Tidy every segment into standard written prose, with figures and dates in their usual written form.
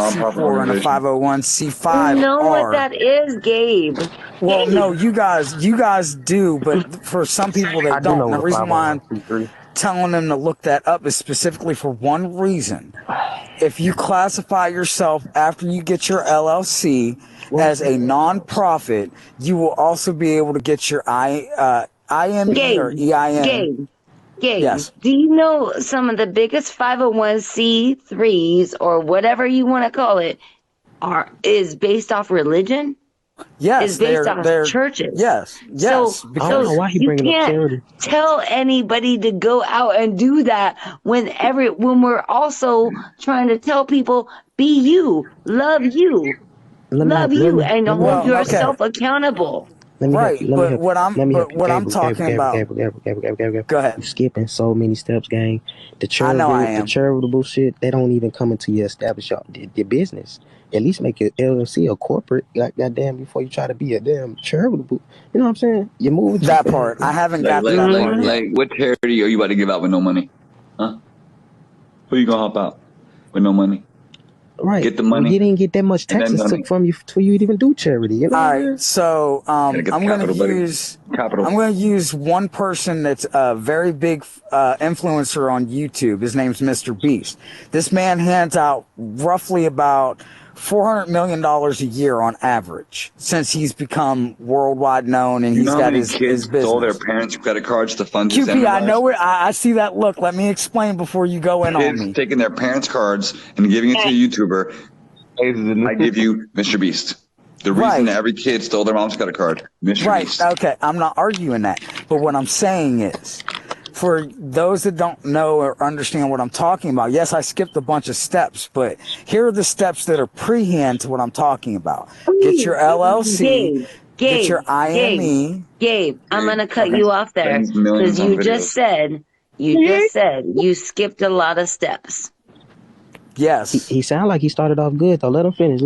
501c4 and a 501c5 You know what are. that is, Gabe? Well, no, you guys do, but for some people they I do don't. know And the what a reason why I'm 501c3. telling them to look that up is specifically for one reason. If you classify yourself after you get your LLC as a nonprofit, you will also be able to get your IME or Gabe, EIN. Yes. Do you know some of the biggest 501c3s or whatever you want to call it is based off religion? Yes, Is based off churches. Yes, So, I don't know why he you bringing up can't charity. tell anybody to go out and do that when we're also trying to tell people be you, love you, and hold Well, okay. yourself accountable. Let me help Right, you. Let me but help what you. I'm Let me help you. what I'm talking about. Gabriel. Go ahead. You skipping so many steps, gang. The I know I charitable, am. shit, they don't even come until you establish your business. At least make your LLC a corporate, like goddamn, before you try to be a damn charitable. You know what I'm saying? You move That part. I haven't got that part yet. Like, what charity are you about to give out with no money? Huh? Who you gonna help out with no money? Right. Get the money. You didn't get that much taxes took from you before you even do charity. You know All right, so I'm going to use one person that's a very big influencer on YouTube. His name's Mr. Beast. This man hands out roughly about $400 million a year on average since he's become worldwide known and he's got his business. Stole their parents' credit cards to fund QP, I know it. I see that look. Let me explain before you go in on me. Kids taking their parents' cards and giving it to a YouTuber. I give you Mr. Beast. The reason that every kid stole their mom's credit card, Mr. Beast. Okay, I'm not arguing that. But what I'm saying is, for those that don't know or understand what I'm talking about, yes, I skipped a bunch of steps, but here are the steps that are prehand to what I'm talking about. Get your LLC, get your IME. Gabe, I'm going to cut you off there because you just said you skipped a lot of steps. Yes. He sounded like he started off good though. Let him finish.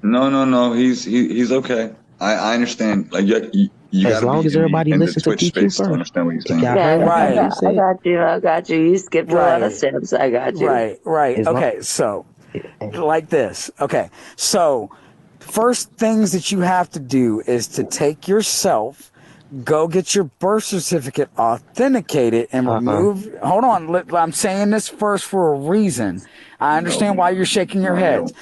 No. He's okay. I understand. Like you as long as everybody listens to teach you first. To understand what he's saying. Right. I got you. You skipped a lot of steps. I got you. Right. Okay. So like this. Okay. So first things that you have to do is to take yourself, go get your birth certificate authenticated and remove. Hold on. I'm saying this first for a reason. I understand why you're shaking your head.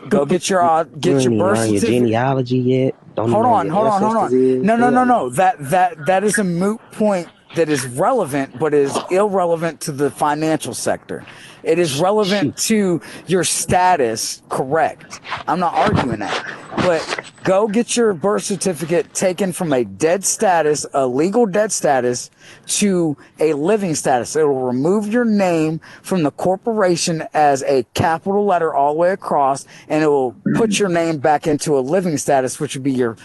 Go get your birth certificate. Your genealogy yet? Hold on. No. That is a moot point that is relevant, but is irrelevant to the financial sector. It is relevant to your status, correct. I'm not arguing that. But go get your birth certificate taken from a dead status, a legal dead status, to a living status. It will remove your name from the corporation as a capital letter all the way across, and it will put your name back into a living status, which would be your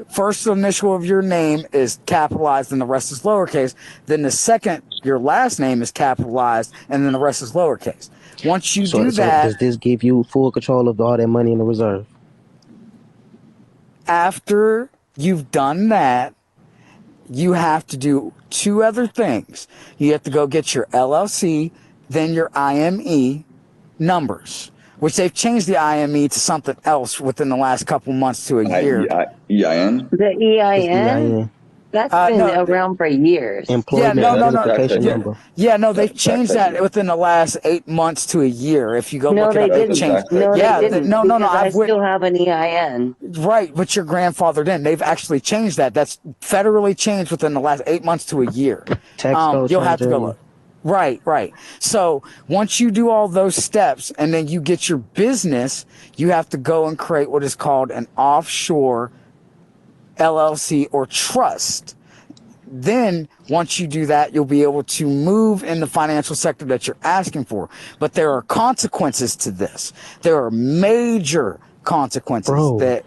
first initial of your name is capitalized and the rest is lowercase. Then the second, your last name is capitalized and then the rest is lowercase. Once you do that, does this give you full control of all that money in the reserve? After you've done that, you have to do two other things. You have to go get your LLC, then your IME numbers, which they've changed the IME to something else within the last couple months to a year. EIN? The EIN? That's been around for years. Employment identification number. Yeah, no, they've changed that within the last 8 months to a year. If you go look at it, they've changed. No, they didn't. No. I still have an EIN. Right, but your grandfathered in. They've actually changed that. That's federally changed within the last 8 months to a year. You'll have to go look. Right. So once you do all those steps and then you get your business, you have to go and create what is called an offshore LLC or trust. Then once you do that, you'll be able to move in the financial sector that you're asking for. But there are consequences to this. There are major consequences. Bro,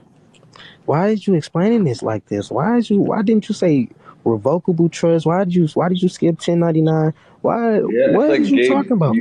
why is you explaining this like this? Why didn't you say revocable trust. Why did you skip 1099? Why? Yeah, it's What like is you Gabe. talking about?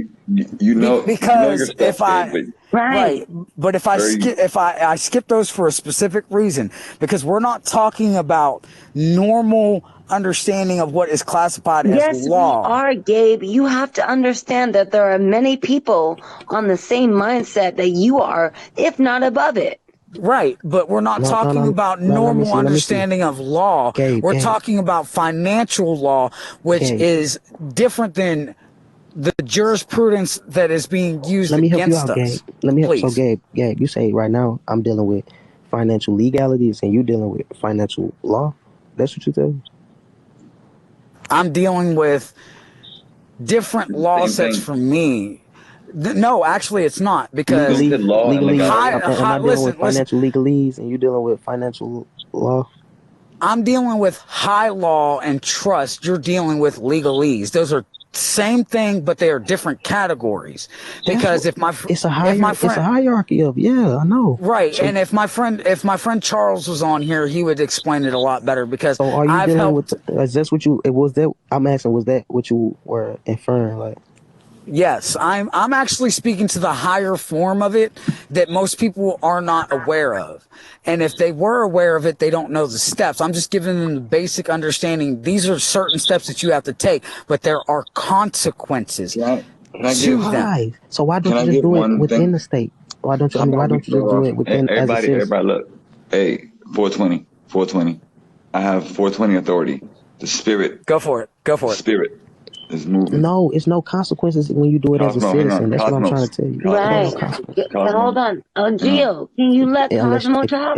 You know your Because stuff, Gabe, but right, Right. but if I very skip, if I skip those for a specific reason, because we're not talking about normal understanding of what is classified as Yes, we law. are, Gabe. You have to understand that there are many people on the same mindset that you are, if not above it. Right, but we're not No, no, talking no, about no. Let me normal see. Let me see. understanding of law. Gabe, We're Gabe, talking about financial law, which Gabe. is different than the jurisprudence that is being used Let me help you against out, Gabe. us. Let me help. So, Please. Gabe, you say right now I'm dealing with financial legalities and you dealing with financial law. That's what you tell me. I'm dealing with different law same sets thing. for me. No, actually, it's not because Don't Legally, say law and legalese. high, legality. Am high, I dealing with listen. financial legalese and you dealing with financial law? I'm dealing with high law and trust. You're dealing with legalese. Those are same thing, but they are different categories. Because if my It's a friend, hierarchy of, yeah, I know. right, So, and if my friend Charles was on here, he would explain it a lot better because so are you I've dealing with? helped. Is that what you? It was that. I'm asking. Was that what you were inferring? Like, Yes, I'm actually speaking to the higher form of it that most people are not aware of. And if they were aware of it, they don't know the steps. I'm just giving them the basic understanding. These are certain steps that you have to take, but there are consequences Can I to give them. why? So why can don't you I just give do it one within thing? the state? Why don't you? I How mean, why about we don't you just start do off? it within as a citizen? Everybody, look. Hey, 420, 420. I have 420 authority. The spirit, Go for it. Go the for it. spirit is moving. No, it's no consequences when you do it as a Cosmo, hang citizen. on. That's what I'm trying to tell you. There ain't no Right. consequences Hold Cosmo, on. hang on. Gio, can you let unless Cosmo talk?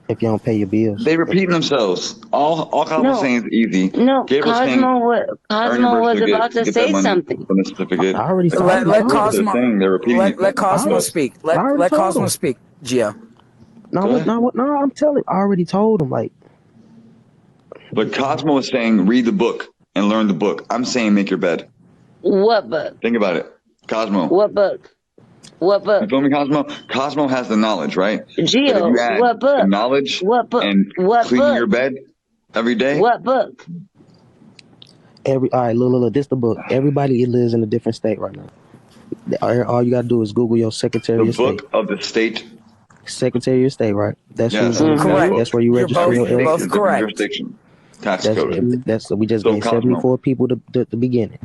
if you don't pay your bills. They repeating themselves. All Cosmo No, saying is easy. no. Gabriel's saying earn your Cosmo birth was about certificate, to get that say money something. from the certificate. I already, I Let already let told That's what him. they're Cosmo saying. They're repeating let themselves. I Cosmo already, speak. I Let already let told Cosmo him. speak, Gio. No, Go ahead. no, I'm telling. I already told him. Like, But Cosmo is saying read the book and learn the book. I'm saying make your bed. What book? Think about it. Cosmo. What book? What You book? feel me, Cosmo? Cosmo has the knowledge, right? But if you Gio, add what the book? knowledge What book? and What cleaning your book? bed every day, What book? all right, look, this the book. Everybody lives in a different state right now. All you gotta do is Google your the Secretary of State. book of the state, Secretary of State, right? That's who. yes, that's Correct. book. That's where you You're register both Every your you're state LLC. both is different correct. jurisdiction, tax That's code. that's we just So gained Cosmo, 74 people the beginning.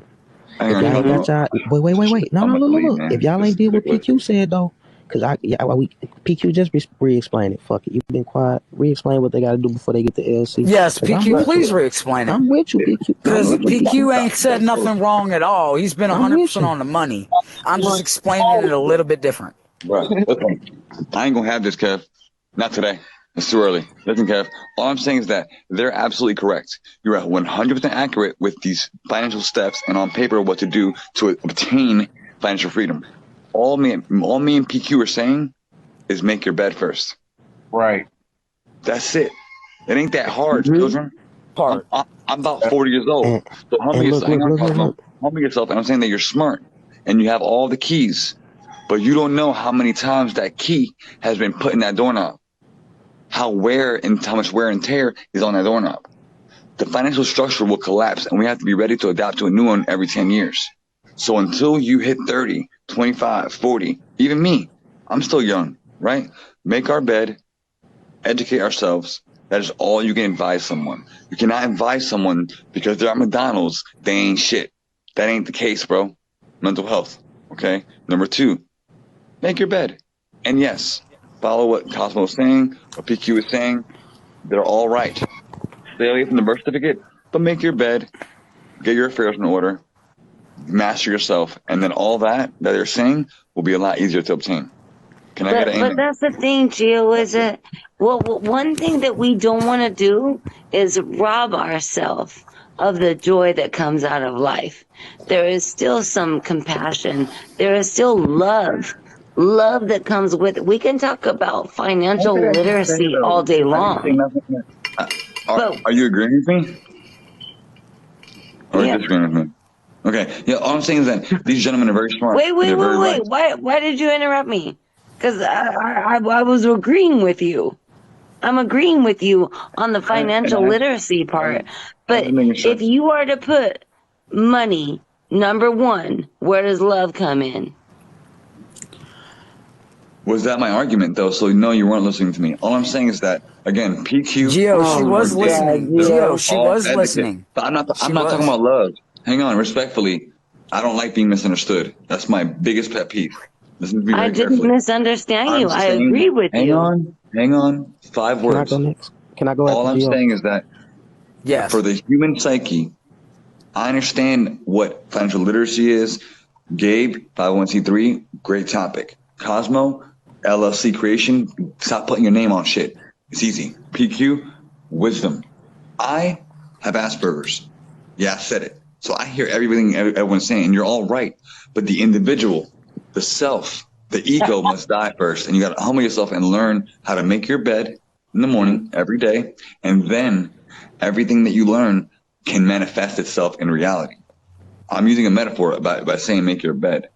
hang If on, y'all ain't got Cosmo. y'all, wait. No, I'm about to leave, look. If man. y'all This ain't is did what ridiculous. PQ said though, cause PQ just re-explain it. Fuck it, you've been quiet. Re-explain what they got to do before they get the LC. Yes, Cause I'm PQ, with please you. re-explain it. I'm with you, PQ. I'm Because with you, PQ. PQ ain't said nothing wrong at all. He's been I'm with 100% you. on the money. I'm just explaining it a little bit different. Bro, listen, I ain't gonna have this, Kev. Not today. It's too early. Listen, Kev. All I'm saying is that they're absolutely correct. You're 100% accurate with these financial steps and on paper what to do to obtain financial freedom. All me and PQ are saying is make your bed first. Right. That's it. It ain't that hard, Mm-hmm. children. Part. I'm about 40 years old. And So humble yourself. Hang on, Cosmo. look. Humble yourself. And I'm saying that you're smart and you have all the keys, but you don't know how many times that key has been put in that doorknob. How much wear and tear is on that doorknob. The financial structure will collapse and we have to be ready to adapt to a new one every 10 years. So until you hit 30, 25, 40, even me, I'm still young, right? Make our bed, educate ourselves. That is all you can advise someone. You cannot advise someone because they're at McDonald's, they ain't shit. That ain't the case, bro. Mental health, okay? Number 2, make your bed. And yes, follow what Cosmo is saying, what PQ is saying. They're all right. Stay away from the birth certificate, but make your bed, get your affairs in order, master yourself, and then all that they're saying will be a lot easier to obtain. Can I get an But amen? that's the thing, Gio, is that one thing that we don't want to do is rob ourselves of the joy that comes out of life. There is still some compassion. There is still love that comes with it. We can talk about financial What did I just say literacy though? all day I didn't say long, nothing. but Are you agreeing with me or are you yeah. disagreeing with me? Okay. Yeah. All I'm saying is that these gentlemen are very smart Wait, and wait, they're very wait, right. wait. Why did you interrupt me? Because I was agreeing with you. I'm agreeing with you on the financial literacy part. But if you are to put money number one, where does love come in? Was that my argument though? So no, you weren't listening to me. All I'm saying is that again, PQ. Gio, she was God, listening. Gio. Gio, she all was advocate. listening. But I'm not She talking was. about love. Hang on, respectfully. I don't like being misunderstood. That's my biggest pet peeve. Listen to me I very didn't carefully. misunderstand you. I saying, agree with hang you. on. 5 Can I words. go next? Can I go All after I'm Gio? saying is that Yes. for the human psyche, I understand what financial literacy is. Gabe, 501c3, great topic. Cosmo, LLC creation, stop putting your name on shit. It's easy. PQ, wisdom. I have Asperger's. Yeah, I said it. So I hear everything everyone's saying, and you're all right. But the individual, the self, the ego must die first. And you got to humble yourself and learn how to make your bed in the morning every day. And then everything that you learn can manifest itself in reality. I'm using a metaphor by saying make your bed.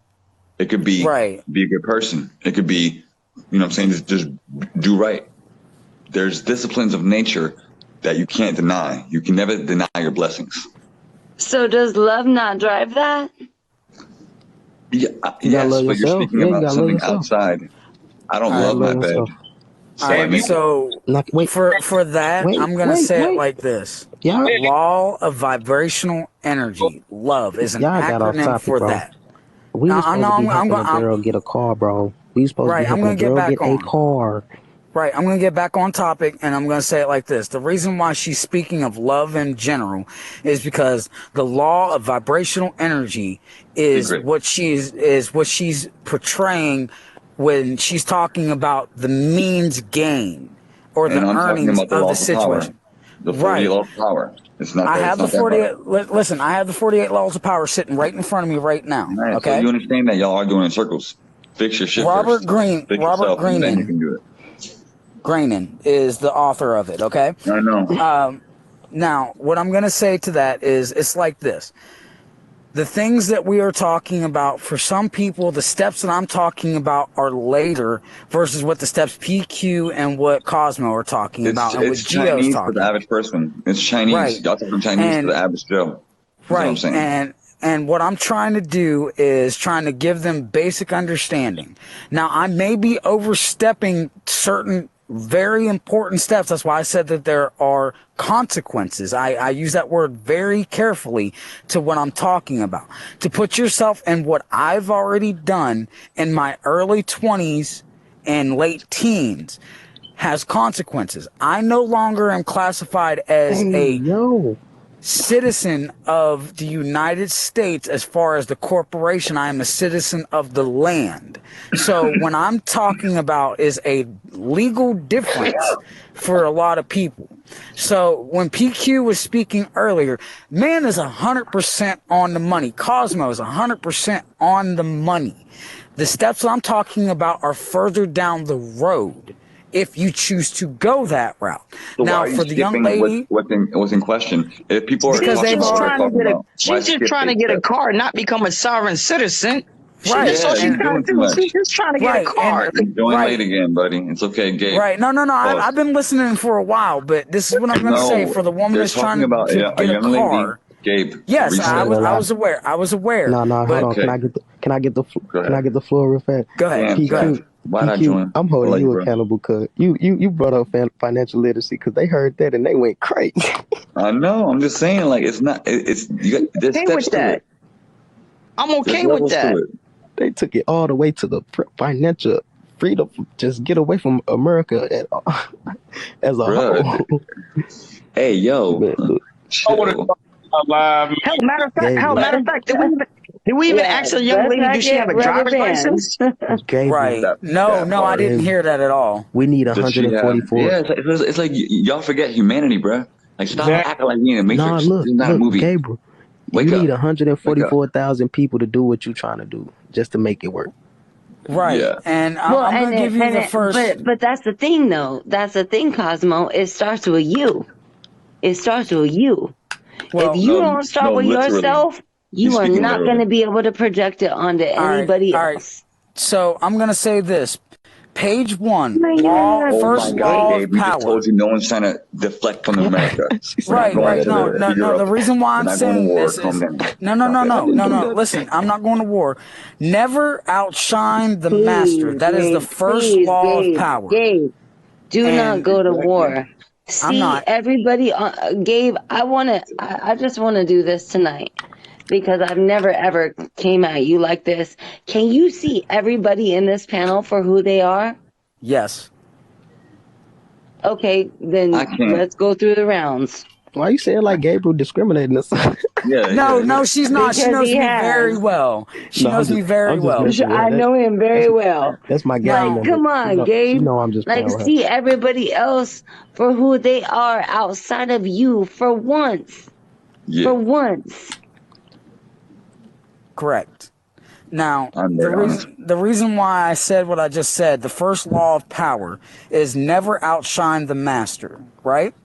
It could be be a good person. It could be, you know what I'm saying, just do right. There's disciplines of nature that you can't deny. You can never deny your blessings. So does love not drive that? Yeah, You gotta yes, love but you're yourself. speaking Yeah, you about gotta love something yourself. outside. I don't All right. love my Love bed. yourself. So All I right, make it. so Wait, for that, I'm gonna say it like this: Y'all Law of vibrational energy. Love is an got off acronym topic, for bro. that. We Now, was I supposed know to be helping a I'm girl get a car, bro. We was supposed to be right. I'm helping a gonna get girl back get a on. car. Right, I'm going to get back on topic, and I'm going to say it like this. The reason why she's speaking of love in general is because the law of vibrational energy is Secret. what she's portraying when she's talking about the means gain or And the I'm talking earnings about the of the laws of power. situation. The 48 Right. laws of power. It's not I that. It's have the not that hard. 48. Listen, I have the 48 laws of power sitting right in front of me right now. All right. So Okay. you understand that y'all are doing in circles. Fix your shit Robert first. Greene. Fix Robert yourself, and then you Greenan. can do it. Greenan is the author of it. Okay. I know. Now, what I'm going to say to that is it's like this. The things that we are talking about, for some people, the steps that I'm talking about are later versus what the steps PQ and what Cosmo are talking about and what It's Geo's Chinese for talking the about. average person. It's Chinese. Right. Y'all talking Chinese And- for the average Joe. That's what I'm Right. saying. And what I'm trying to do is trying to give them basic understanding. Now, I may be overstepping certain very important steps. That's why I said that there are consequences. I use that word very carefully to what I'm talking about. To put yourself in what I've already done in my early 20s and late teens has consequences. I no longer am classified as a citizen of the United States as far as the corporation. I am a citizen of the land. So when I'm talking about is a legal difference for a lot of people. So when PQ was speaking earlier, man is 100% on the money. Cosmo is 100% on the money. The steps I'm talking about are further down the road if you choose to go that route. So now, why are you for the young skipping lady, what's in question? If people are Because talking they've about what they're already- talking about, why She's just skip trying to eight get a steps? car, not become a sovereign citizen. Right. That's all Yeah, she's you're trying doing to too do. much. She's just trying to get Right, a car. and- Join Right. late again, buddy. It's okay, Gabe. right? No. Pause. I've been listening for a while, but this is what I'm going to say for the woman they're that's trying talking about to a get a young car. lady, Gabe. Yes, reset. I was aware. I was aware. No, but hold on. Okay. Can I get the Go ahead. floor real fast? Go ahead. Damn, Go ahead. why'd I join? I'm I holding like you bro. accountable because you brought up financial literacy because they heard that and they went crazy. I know. I'm just saying, like, it's not. It's you got. There's Okay steps with to that. it. I'm There's okay with levels that. to it. They took it all the way to the financial freedom. Just get away from America as a Bruh. whole. Hey, yo. Man, Chill. Hell, matter of fact, did we even ask the young let's lady, not do she get have a rubber driver's bands. license? Gabriel, Right. That No, I part. didn't hear that at all. we need Does she have? 144. Yeah, it's like y'all forget humanity, bruh. Like, stop acting like we in a Nah, Matrix. look, This is not a movie. Gabriel. Wake You up. need 144,000 people to do what you're trying to do just to make it work. Right. Yeah. And I'm going to give you the first. But that's the thing, though. That's the thing, Cosmo. It starts with you. It starts with you. Well, if you don't start with literally. yourself, you He's are speaking not literally. going to be able to project it onto anybody all right. else. So I'm going to say this. Page 1, my law, God. Oh first my God, law of Gabe, we just power. told you no one's trying to deflect from America. She's We're not Right, going right. to No, the no, no. Europe. The reason why We're I'm not going to saying war. this Calm is down. no. Stop it. No. Listen, I'm not going to war. Never outshine the master. Please, That is the Gabe, first please, law of Gabe, power. Gabe, do not And go to Exactly. war. I'm See, not. everybody, Gabe, I just want to do this tonight because I've never ever came at you like this. Can you see everybody in this panel for who they are? Yes. Okay, then I can't. let's go through the rounds. Why you saying like Gabriel discriminating us? Yeah. No, she's not. She Because knows he me has. very well. She No, knows me very I'm just well. messing with her. I know him very well. That's my gang Now- member. Come on, she Gabe. know I'm just Like, playing with her. see everybody else for who they are outside of you for once. Yeah. For once. Correct. Now, I'm the very honest. reason why I said what I just said, the first law of power is never outshine the master, right?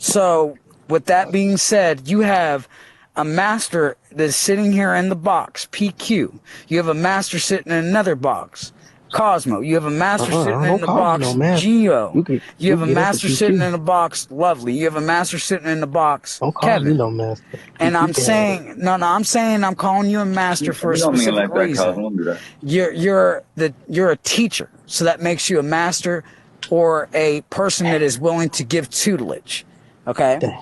So, with that being said, you have a master that's sitting here in the box, PQ. You have a master sitting in another box, Cosmo. You have a master I sitting don't in the call you box, no master. Geo. You have a get into master PQ. sitting in the box, Lovely. You have a master sitting in the box, Don't call Kevin. you no master. And PQ I'm can saying, I'm saying I'm calling you a master for a You don't mean specific like that, reason. Cosmo. Don't do that. You're a teacher, so that makes you a master or a person that is willing to give tutelage. Okay, Dang.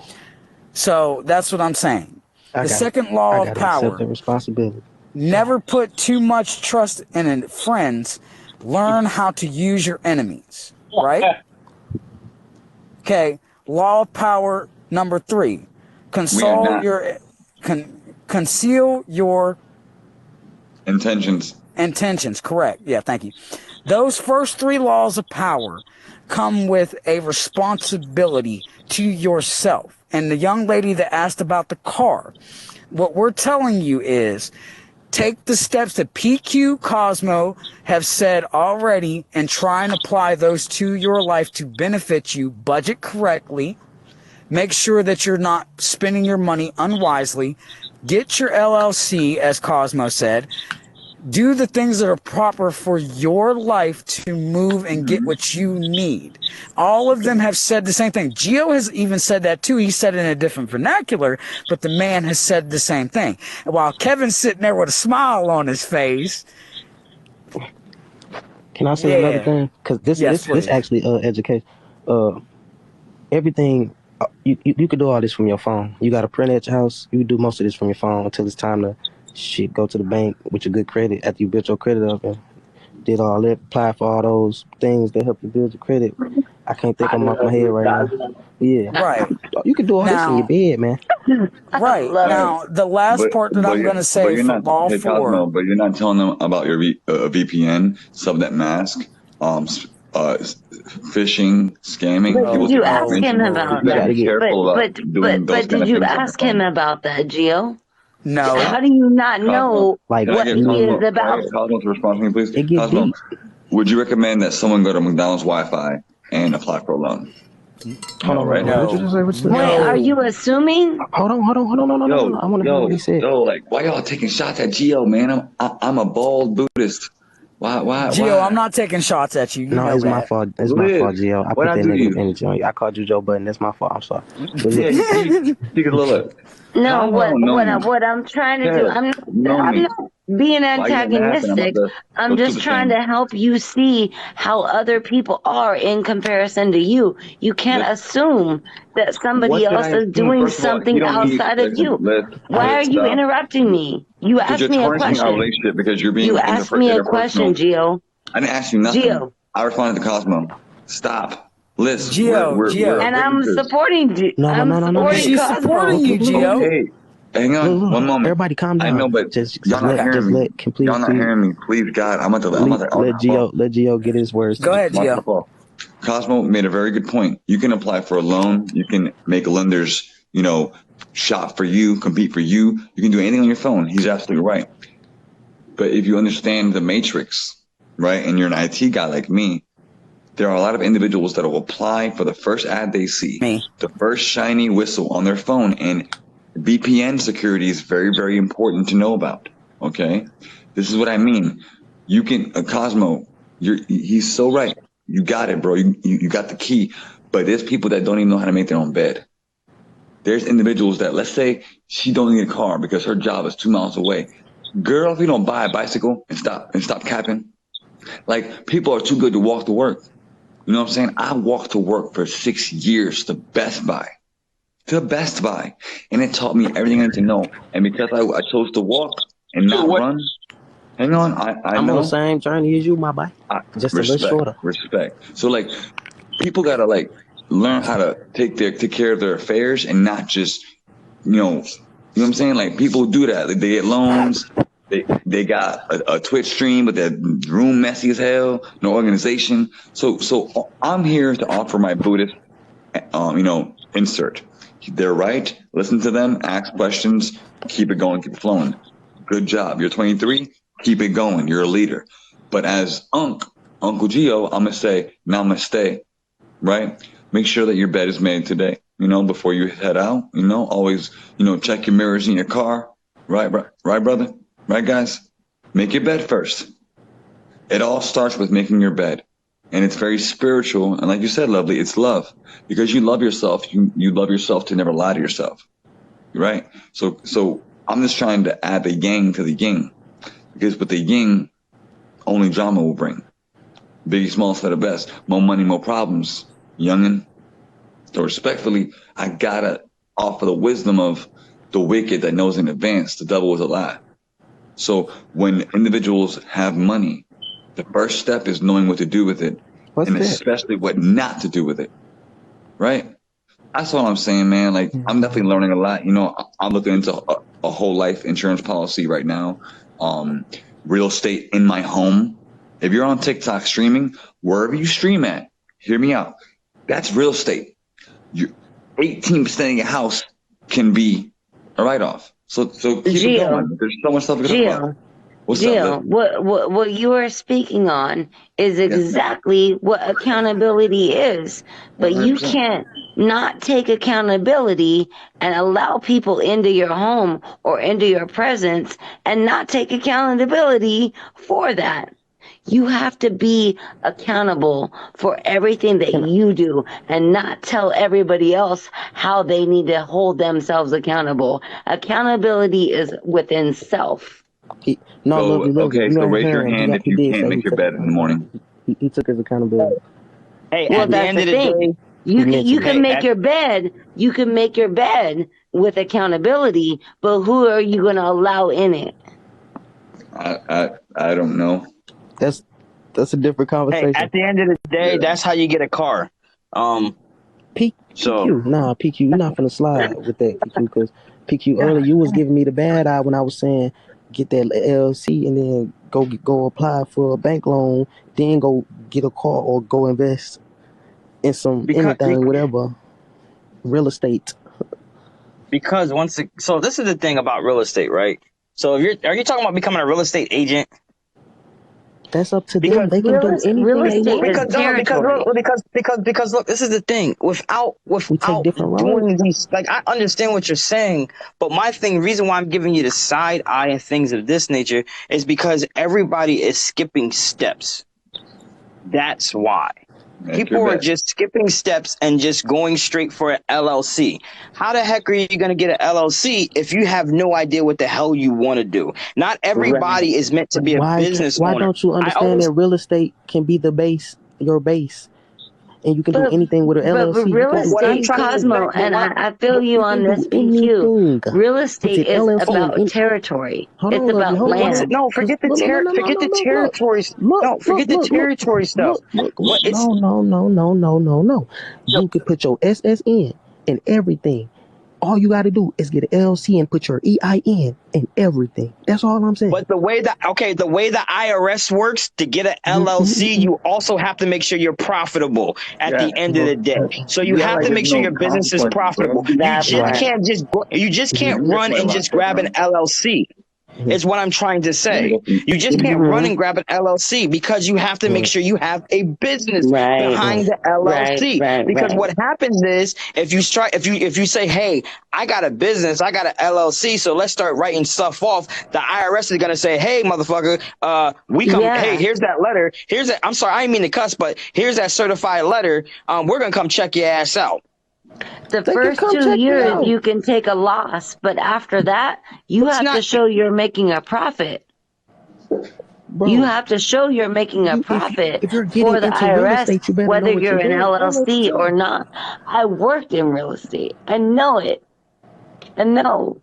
so that's what I'm saying. The second law of accept power: the responsibility. never put too much trust in friends. Learn how to use your enemies. Right? Okay. Law of power number 3: conceal your intentions. Correct. Yeah, thank you. Those first 3 laws of power come with a responsibility to yourself. And the young lady that asked about the car, what we're telling you is take the steps that PQ Cosmo have said already and try and apply those to your life to benefit you. Budget correctly. Make sure that you're not spending your money unwisely. Get your LLC, as Cosmo said. Do the things that are proper for your life to move and get what you need. All of them have said the same thing. Gio has even said that too. He said it in a different vernacular, but the man has said the same thing. And while Kevin's sitting there with a smile on his face. Can I say another thing? Because this actually education. Everything you could do all this from your phone. You got a printer at your house. You can do most of this from your phone until it's time to go to the bank with your good credit after you built your credit up and did all that, apply for all those things that help you build your credit. I can't think of them off my head right now. Yeah. Right. You can do all this in your bed, man. Right. Now, the last part that I'm going to say for law 4. Cosmo, but you're not telling them about your VPN, Subnet mask, phishing, scamming. But did you ask him about that? But did you ask him about that, Gio? No. How do you not know like what he is about? Cosmo to respond to me, please. Cosmo, would you recommend that someone go to McDonald's Wi-Fi and apply for a loan? Hold on, right now. Wait, are you assuming? Hold on. No. I want to know what he said. Like, why y'all taking shots at Gio, man? I'm a bald Buddhist. Why? Gio, I'm not taking shots at you. No, it's my fault. It's my fault, Gio. I put that negative energy on you. I called you Joe Budden. That's my fault. I'm sorry. Yeah, you can look. No, what I'm trying to do, I'm not being antagonistic. I'm just trying to help you see how other people are in comparison to you. You can't assume that somebody else is doing something outside of you. Why are you interrupting me? You asked me a question. Because you're being you asked me a question, Gio. I didn't ask you nothing. Gio. I responded to Cosmo. Stop. Listen, Gio. And I'm supporting you. No. She's supporting you, Gio. Hey, hang on one moment. Everybody calm down. I know, but y'all not hearing me. Y'all not hearing me. Please, God, let Gio get his words. Go ahead, Gio. Cosmo made a very good point. You can apply for a loan. You can make lenders, shop for you, compete for you. You can do anything on your phone. He's absolutely right. But if you understand the matrix, right, and you're an IT guy like me, there are a lot of individuals that will apply for the first ad they see, the first shiny whistle on their phone, and VPN security is very, very important to know about. Okay, this is what I mean. You can Cosmo. He's so right. You got it, bro. You got the key. But there's people that don't even know how to make their own bed. There's individuals that, let's say she don't need a car because her job is 2 miles away. Girl, if you don't buy a bicycle and stop capping, like, people are too good to walk to work. You know what I'm saying? I walked to work for 6 years to Best Buy. And it taught me everything I need to know. And because I chose to walk and not run, hang on, I'm on the same journey as you, my boy. Just a little shorter. Respect. So, like, people gotta, like, learn how to take care of their affairs and not just, you know what I'm saying? Like, people do that. Like, they get loans. They got a Twitch stream, but their room messy as hell, no organization. So I'm here to offer my Buddhist, insert. They're right. Listen to them. Ask questions. Keep it going. Keep it flowing. Good job. You're 23. Keep it going. You're a leader. But as Uncle Gio, I'm gonna say namaste. Right? Make sure that your bed is made today. Before you head out. Always check your mirrors in your car. Right, brother. Right, guys? Make your bed first. It all starts with making your bed. And it's very spiritual. And like you said, Lovely, it's love. Because you love yourself. You love yourself to never lie to yourself. Right? So I'm just trying to add the yang to the yin. Because with the yin, only drama will bring. Biggie Smalls said it best. More money, more problems. Youngin'. So respectfully, I gotta offer the wisdom of the wicked that knows in advance the devil is a lie. So when individuals have money, the first step is knowing what to do with it, especially what not to do with it. Right? That's all I'm saying, man. Like, I'm definitely learning a lot. I'm looking into a whole life insurance policy right now. Real estate in my home. If you're on TikTok streaming, wherever you stream at, hear me out. That's real estate. 18% of your house can be a write-off. So keep it going. There's so much stuff to talk about. What's up? What you are speaking on is exactly what accountability is. But 100%. You can't not take accountability and allow people into your home or into your presence and not take accountability for that. You have to be accountable for everything that you do and not tell everybody else how they need to hold themselves accountable. Accountability is within self. So raise your hand if you can't make your bed in the morning. He took his accountability. Hey, well, that's the thing. You can make your bed. You can make your bed with accountability, but who are you going to allow in it? I don't know. That's a different conversation. Hey, at the end of the day, that's how you get a car. PQ, you're not gonna slide with that, PQ, because PQ earlier you was giving me the bad eye when I was saying get that LLC and then go apply for a bank loan, then go get a car or go invest in whatever real estate. Because so this is the thing about real estate, right? So are you talking about becoming a real estate agent? That's up to them. They can do anything they want. Because look, this is the thing. Without doing these, like, I understand what you're saying, but my reason why I'm giving you the side eye and things of this nature is because everybody is skipping steps. That's why. People are just skipping steps and just going straight for an LLC. How the heck are you going to get an LLC if you have no idea what the hell you want to do? Not everybody is meant to be a business owner. Why don't you understand that real estate can be your base, and you can do anything with an LLC? But real estate, Cosmo, and I feel you on this, PQ. Real estate is about territory. It's about land. No, forget the territory. No, forget the territory stuff. No. You can put your SSN and everything. All you got to do is get an LLC and put your EIN and everything. That's all I'm saying. But the way the IRS works, to get an LLC, you also have to make sure you're profitable at the end of the day. So you have to make sure your business is profitable. You just can't run and just grab an LLC. is what I'm trying to say. You just can't run and grab an LLC because you have to make sure you have a business behind the LLC. Because what happens is if you say, hey, I got a business, I got an LLC, so let's start writing stuff off, the IRS is gonna say, hey, motherfucker, hey, here's that letter, I'm sorry, I didn't mean to cuss, but here's that certified letter. We're gonna come check your ass out. The first 2 years you can take a loss, but after that, you have to show you're making a profit. Bro, you have to show you're making a profit for the IRS, whether you're an LLC or not. I worked in real estate. I know it. And no.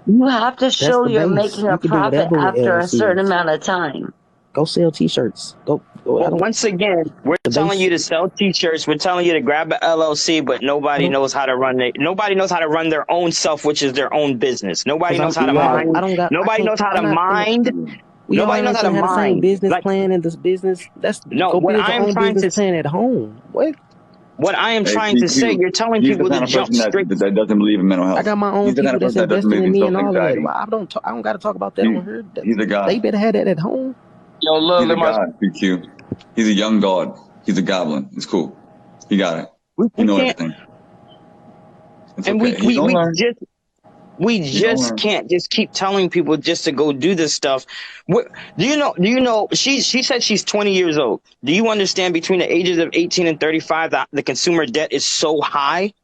You have to show you're making a profit after a certain amount of time. Go sell T-shirts. Go. Once again, we're telling you to sell T-shirts. We're telling you to grab an LLC, but nobody knows how to run it. Nobody knows how to run their own self, which is their own business. Nobody knows how to mind. Nobody knows how to mind. Nobody knows how to mind. Business plan and this business. That's no. What I'm trying to plan at home. What I am trying to say, you're telling people to jump straight. That doesn't believe in mental health. I got my own people that's investing in me and all that. I don't got to talk about that on here. He's a god. They better have that at home. Yo, look, he's a god, PQ. He's a young god. He's a goblin. It's cool. He got it. You know everything. And we just can't just keep telling people just to go do this stuff. Do you know? She said she's 20 years old. Do you understand between the ages of 18 and 35 that the consumer debt is so high?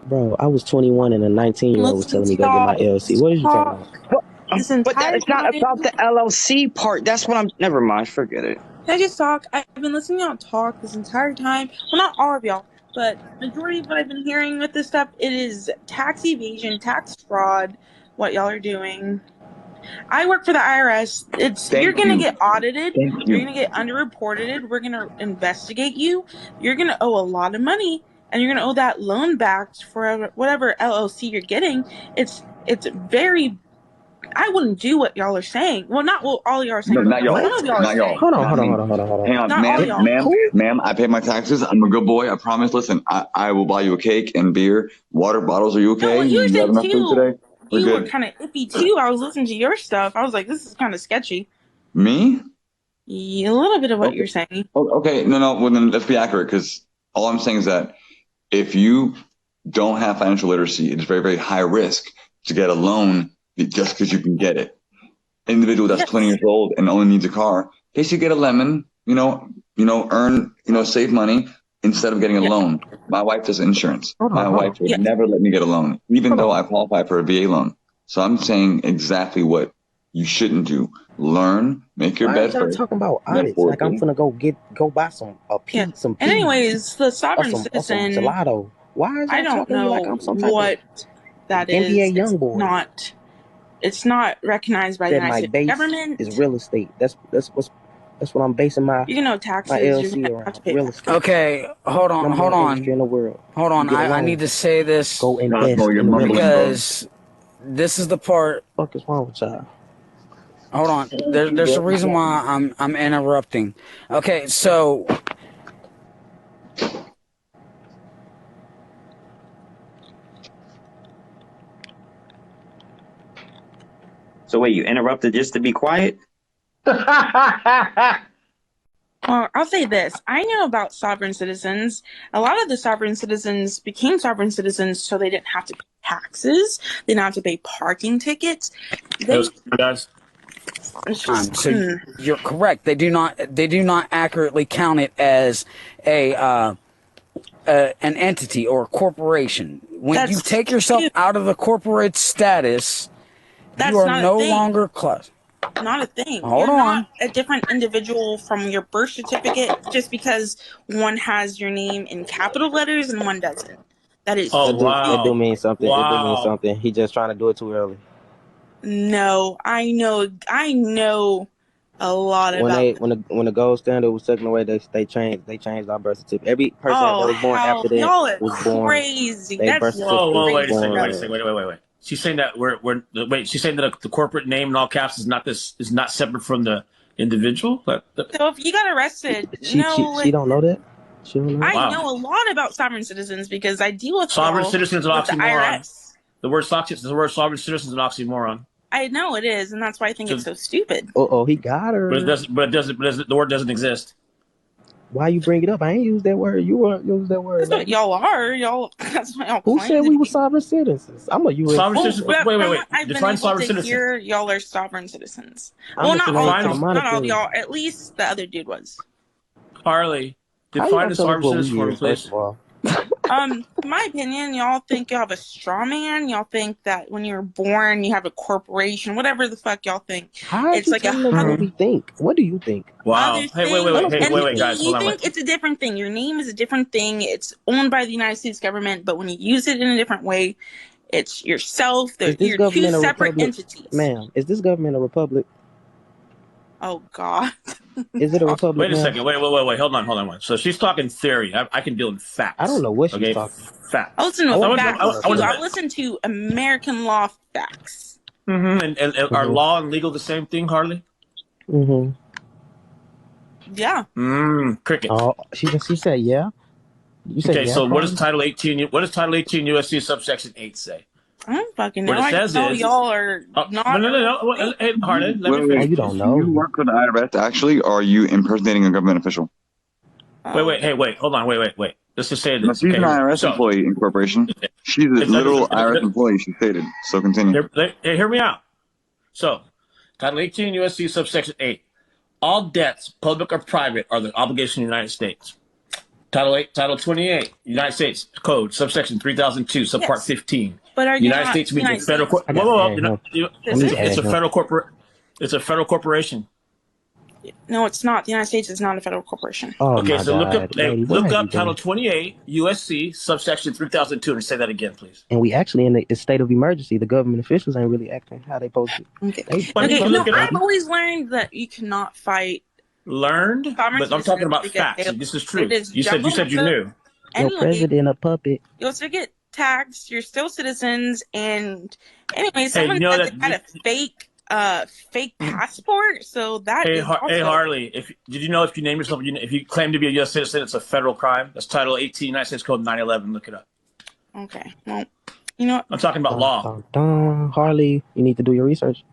Bro, I was 21 and a 19-year-old was telling me go get my LLC. What are you talking about? But it's not about the LLC part. That's what I'm. Never mind. Forget it. Can I just talk? I've been listening to y'all talk this entire time. Well, not all of y'all, but majority of what I've been hearing with this stuff, it is tax evasion, tax fraud, what y'all are doing. I work for the IRS. You're gonna get audited. You're gonna get underreported. We're gonna investigate you. You're gonna owe a lot of money, and you're gonna owe that loan back for whatever LLC you're getting. It's very. I wouldn't do what y'all are saying. Well, not what all y'all are saying. No, not y'all. Not y'all. Hold on. Hang on, ma'am. I pay my taxes. I'm a good boy. I promise. Listen, I will buy you a cake and beer, water bottles. Are you okay? No, what you were saying too. You were kind of iffy too. I was listening to your stuff. I was like, this is kind of sketchy. Me? Yeah, a little bit of what you're saying. Okay. No. Well, then let's be accurate, because all I'm saying is that if you don't have financial literacy, it's very, very high risk to get a loan just because you can get it. An individual that's 20 years old and only needs a car, in case you get a lemon, earn, save money instead of getting a loan. My wife does insurance. My wife would never let me get a loan, even though I qualify for a VA loan. So I'm saying exactly what you shouldn't do. Learn, make your bed first. Talking about audits, like I'm gonna go buy some pizza. And anyways, the sovereign citizen. Gelato. Why is I don't know like I'm some what that is. NBA young boy. It's not recognized by the United States government. Is real estate. That's what I'm basing my. You know, taxes. My LLC around real estate. Okay, hold on. In the world. Hold on. I need to say this. Go invest because this is the part. What the fuck is wrong with y'all? Hold on. There's a reason why I'm interrupting. Okay, so. So wait, you interrupted just to be quiet? Well, I'll say this. I know about sovereign citizens. A lot of the sovereign citizens became sovereign citizens so they didn't have to pay taxes. They didn't have to pay parking tickets. So you're correct. They do not accurately count it as an entity or a corporation. When you take yourself out of the corporate status, you are no longer class. Not a thing. Hold You're on. Not a different individual from your birth certificate just because one has your name in capital letters and one doesn't. That is. That do mean something. Wow. It do mean something. He just trying to do it too early. No, I know a lot about. When the gold standard was taken away, they changed our birth certificate. Every person that was born after that was born crazy. That's wait a second. Wait. She's saying that she's saying that the corporate name in all caps is not separate from the individual. So if you got arrested, she don't know that. I know a lot about sovereign citizens because I deal with sovereign citizens of the IRS. The word sovereign citizen is an oxymoron. I know it is, and that's why I think it's so stupid. He got her. The word doesn't exist. Why you bring it up? I ain't used that word. You weren't use that word. That's what y'all are. That's what y'all. Who said we were sovereign citizens? I'm a U.S. Sovereign citizen. Wait. I've Define been sovereign able to citizen. hear y'all are sovereign citizens. I'm Well, not all monetary. of y'all. At least the other dude was. Harley, define the sovereign citizen for me, please. My opinion, y'all think you have a straw man. Y'all think that when you're born, you have a corporation, whatever the fuck y'all think. It's like what we think. What do you think? Wow. Hey, wait, guys. Hold on. You think it's a different thing. Your name is a different thing. It's owned by the United States government, but when you use it in a different way, it's yourself. You're two separate entities. Ma'am, is this government a republic? Oh, God. Is it a republic? Wait a second. Wait. Hold on. So she's talking theory. I can deal in facts. I don't know what she's talking. Facts. I listen to facts. I listen to American law facts. Mm-hmm. And are law and legal the same thing, Harley? Mm-hmm. Yeah. Cricket. Oh, she said yeah. You said okay. Yeah, so what does Title 18? What does Title 18 USC subsection 8 say? I don't fucking know. What it says is y'all are not. No. Hey, Harley, let me finish. You don't know. Do you work for the IRS actually, or are you impersonating a government official? Wait. Hold on. Wait. Let's just say this. No, she's an IRS employee in corporation. She's a literal IRS employee, she stated. So continue. Hear me out. So, Title 18 USC subsection 8. All debts, public or private, are the obligation of the United States. Title 28, United States Code, subsection 3002, subpart 15. But are you United States means a federal It's a federal corporate. It's a federal corporation. No, it's not. The United States is not a federal corporation. Okay, so look up Title 28 USC subsection 3002 and say that again, please. And we actually in a state of emergency. The government officials ain't really acting how they supposed to. Okay. I've always learned that you cannot fight. Learned, but I'm talking about facts. This is true. You said you knew. Your president a puppet. You'll still get taxed. You're still citizens. And anyway, someone said they had a fake passport. So that. Hey, Harley, did you know if you name yourself, if you claim to be a U.S. citizen, it's a federal crime? That's Title 18 United States Code 911. Look it up. Okay. Well, you know what? I'm talking about law. Harley, you need to do your research.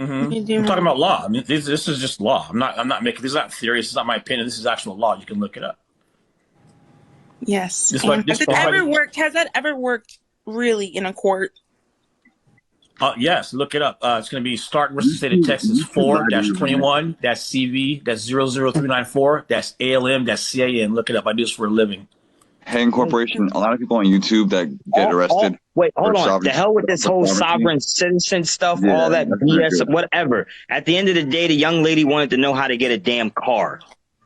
Mm-hmm. I'm talking about law. I mean, this is just law. I'm not making. This is not theory. This is not my opinion. This is actual law. You can look it up. Yes. Has that ever worked really in a court? Yes. Look it up. It's going to be Stark versus State of Texas 4-21-CV-00394-ALM-CAN. Look it up. I do this for a living. Hagen Corporation. A lot of people on YouTube that get arrested. Wait, hold on. The hell with this whole sovereign citizen stuff, all that BS, whatever. At the end of the day, the young lady wanted to know how to get a damn car.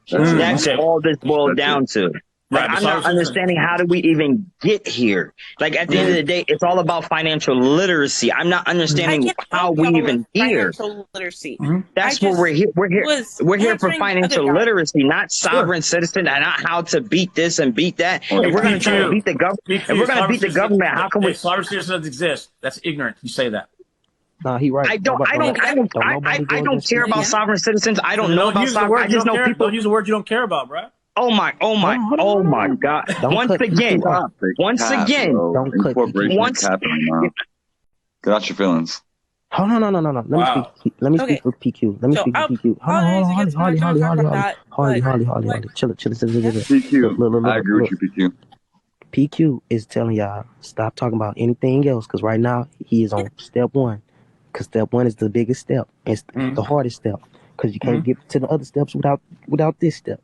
That's all this boiled down to. Like, I'm not understanding how do we even get here. Like, at the end of the day, it's all about financial literacy. I'm not understanding how we even here. Financial literacy. That's what we're here. We're here for financial literacy, not sovereign citizen, and not how to beat this and beat that. If we're going to try to beat the government, how can we? Sovereign citizen doesn't exist. That's ignorant. You say that. Nah, he right. I don't care about sovereign citizens. I don't know about sovereign. I just know people. Don't use the word you don't care about, bro. Oh my God. Once again. Don't get out your feelings. Oh, no. Let me speak for PQ. Harley. Chill. PQ. I agree with you, PQ. PQ is telling y'all, stop talking about anything else, because right now he is on step one. Because step one is the biggest step. It's the hardest step. Because you can't get to the other steps without this step.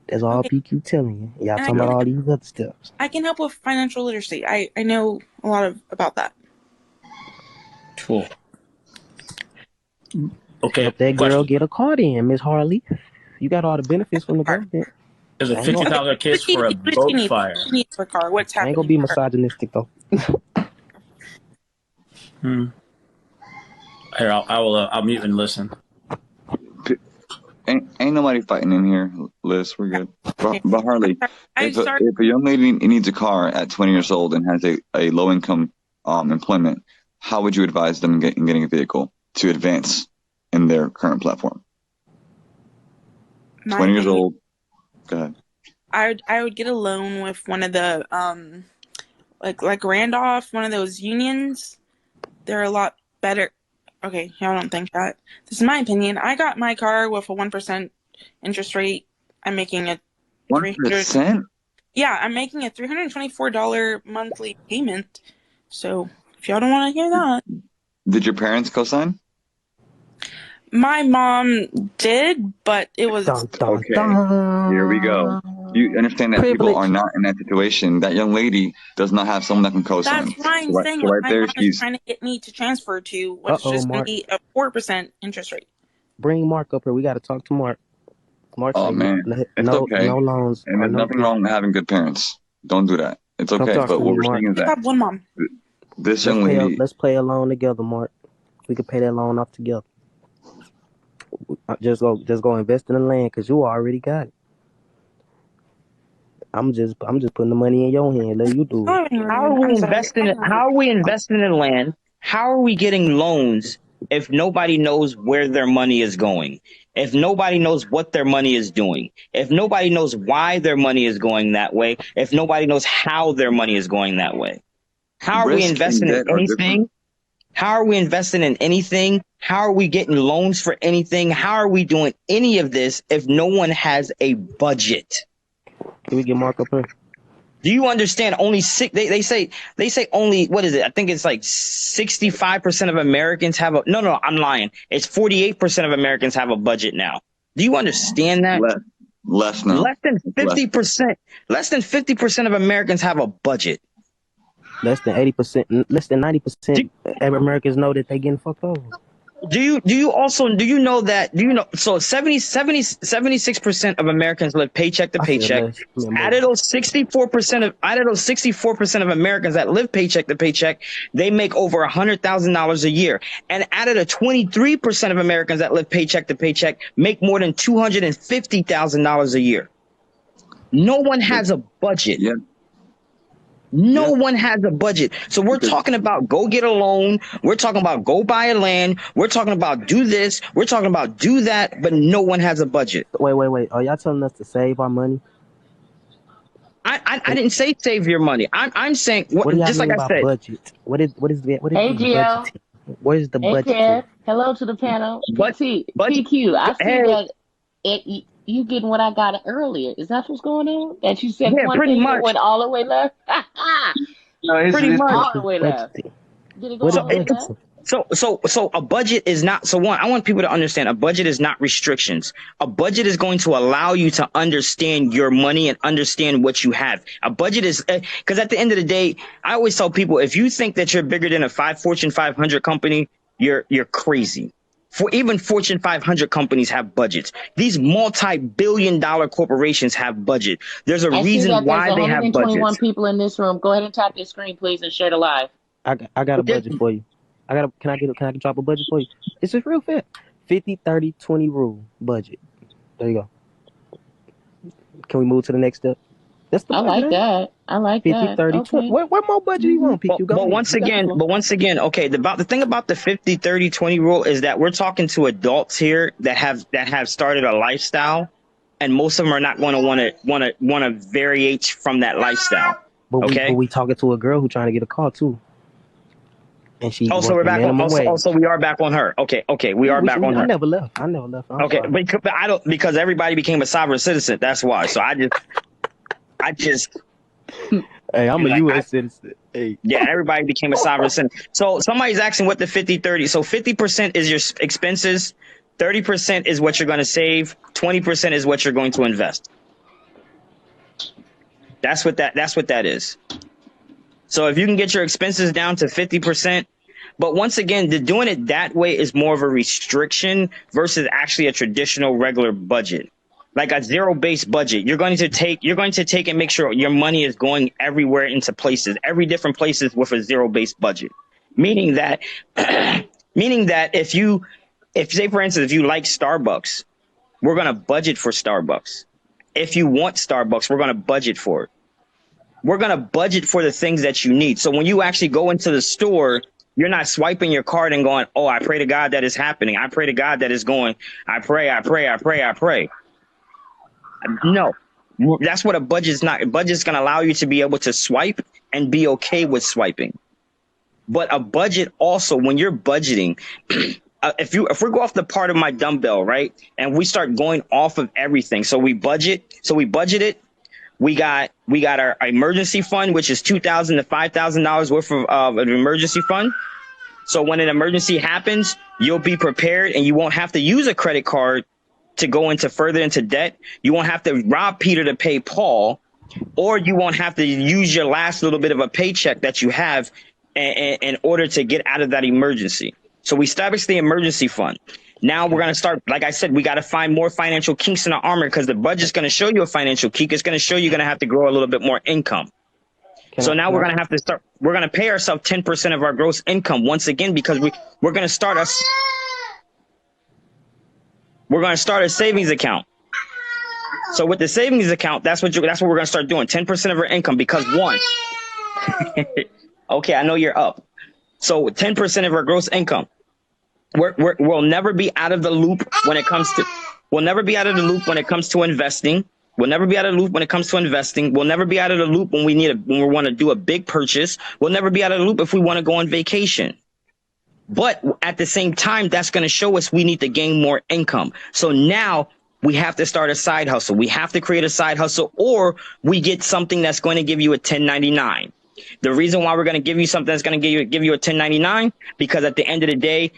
That's all PQ telling you. Y'all talking about all these other steps. I can help with financial literacy. I know a lot about that. Cool. Okay. Help that girl get a car then, Miss Harley. You got all the benefits from the government. There's a $50 case for a boat fire. What's happening? I ain't gonna be misogynistic though. Here, I'll mute and listen. Ain't nobody fighting in here, Liz. We're good. But Harley, if a young lady needs a car at 20 years old and has a low income employment, how would you advise them in getting a vehicle to advance in their current platform? 20 years old. Go ahead. I would get a loan with one of the like Randolph, one of those unions, they're a lot better. Okay, y'all don't think that. This is my opinion. I got my car with a 1% interest rate. I'm making a 1%? Yeah, I'm making a $324 monthly payment. So if y'all don't want to hear that. Did your parents co-sign? My mom did, but it was Okay. Here we go. You understand that Privilege. people are not in that situation. That young lady does not have someone that can co-sign. That's why I'm So saying so what right my there, mom is she's trying to get me to transfer to, which is just going to be a 4% interest rate. Bring Mark up here. We got to talk to Mark. Mark oh said man, it's okay. no loans. And there's nothing wrong with having good parents. Don't do that. It's Come okay. talk But to what me, we're Mark. saying is I that have one mom. this young lady, Let's play a loan together, Mark. We could pay that loan off together. Just go invest in the land because you already got it. I'm just putting the money in your hand. Let you do it. How are we investing? How are we investing in land? How are we getting loans if nobody knows where their money is going? If nobody knows what their money is doing? If nobody knows why their money is going that way? If nobody knows how their money is going that way? How are we risk and investing in debt are different. anything? How are we investing in anything? How are we getting loans for anything? How are we doing any of this if no one has a budget? Can we get Mark up here? Do you understand? Only six. They say only. What is it? I think it's like 65% of Americans have a. No, I'm lying. It's 48% of Americans have a budget now. Do you understand that? Less now. Less than 50%. Less than 50% of Americans have a budget. Less than 80%. Less than 90% of Americans know that they getting fucked over. Do you know that? Do you know? So 76% of Americans live paycheck to paycheck. Out of those 64% of Americans that live paycheck to paycheck, they make over $100,000 a year. And out of the 23% of Americans that live paycheck to paycheck, make more than $250,000 a year. No one has a budget. Yeah. No one has a budget. So we're talking about go get a loan. We're talking about go buy a land. We're talking about do this. We're talking about do that. But no one has a budget. Wait. Are y'all telling us to save our money? I didn't say save your money. I'm saying what do y'all just mean like I said. Budget? What is Hey, Gio. What is the budget? Kev. Hello to the panel. PQ. I see that you getting what I got earlier. Is that what's going on? That you said one pretty thing much. that went all the way left? No, pretty much. All the way left. Did it go all the way left? So a budget is not, so one, I want people to understand a budget is not restrictions. A budget is going to allow you to understand your money and understand what you have. A budget is, because at the end of the day, I always tell people, if you think that you're bigger than a Fortune 500 company, you're crazy. For even Fortune 500 companies have budgets. These multi-billion-dollar corporations have budget. There's a reason why they have budgets. 121 people in this room. Go ahead and tap your screen, please, and share the live. I got a budget for you. Can I drop a budget for you? It's just real fair. 50-30-20 rule budget. There you go. Can we move to the next step? That's the budget. I like 50, 30, 20. Where more budget do you want, PQ? But once again, okay, the thing about the 50-30-20 rule is that we're talking to adults here that have started a lifestyle, and most of them are not going to want to variate from that lifestyle. But we talking to a girl who trying to get a car too. And she so we're back on. Also, we are back on her. Okay, we are back on her. I never left. Okay, but I don't, because everybody became a sovereign citizen. That's why. So I just. Hey, I'm a U.S. citizen. Hey. Yeah, everybody became a sovereign citizen. So somebody's asking what the 50-30. So 50% is your expenses, 30% is what you're going to save, 20% is what you're going to invest. That's what that is. So if you can get your expenses down to 50%, but once again, doing it that way is more of a restriction versus actually a traditional regular budget. Like a zero-based budget, you're going to take and make sure your money is going everywhere into places, every different places with a zero-based budget. Meaning that if say for instance, if you like Starbucks, we're going to budget for Starbucks. If you want Starbucks, we're going to budget for it. We're going to budget for the things that you need. So when you actually go into the store, you're not swiping your card and going, oh, I pray to God that is happening. I pray to God that is going. I pray. No, that's what a budget is not. A budget is going to allow you to be able to swipe and be okay with swiping. But a budget also, when you're budgeting, if we go off the part of my dumbbell, right, and we start going off of everything, so we budgeted. We got our emergency fund, which is $2,000 to $5,000 worth of an emergency fund. So when an emergency happens, you'll be prepared, and you won't have to use a credit card to go further into debt. You won't have to rob Peter to pay Paul, or you won't have to use your last little bit of a paycheck that you have in order to get out of that emergency. So we established the emergency fund. Now we're going to start, like I said, we got to find more financial kinks in our armor, because the budget's going to show you a financial kink. It's going to show you're going to have to grow a little bit more income. We're going to have to start, we're going to pay ourselves 10% of our gross income once again, because we're going to start a savings account. So with the savings account, that's what we're going to start doing, 10% of our income, because one, okay, I know you're up. So 10% of our gross income, we'll never be out of the loop when it comes to, we'll never be out of the loop when it comes to investing. We'll never be out of the loop when it comes to investing. We'll never be out of the loop when when we want to do a big purchase. We'll never be out of the loop if we want to go on vacation. But at the same time, that's going to show us we need to gain more income. So now we have to start a side hustle. We have to create a side hustle, or we get something that's going to give you a 1099. The reason why we're going to give you something that's going to give you a 1099, because at the end of the day,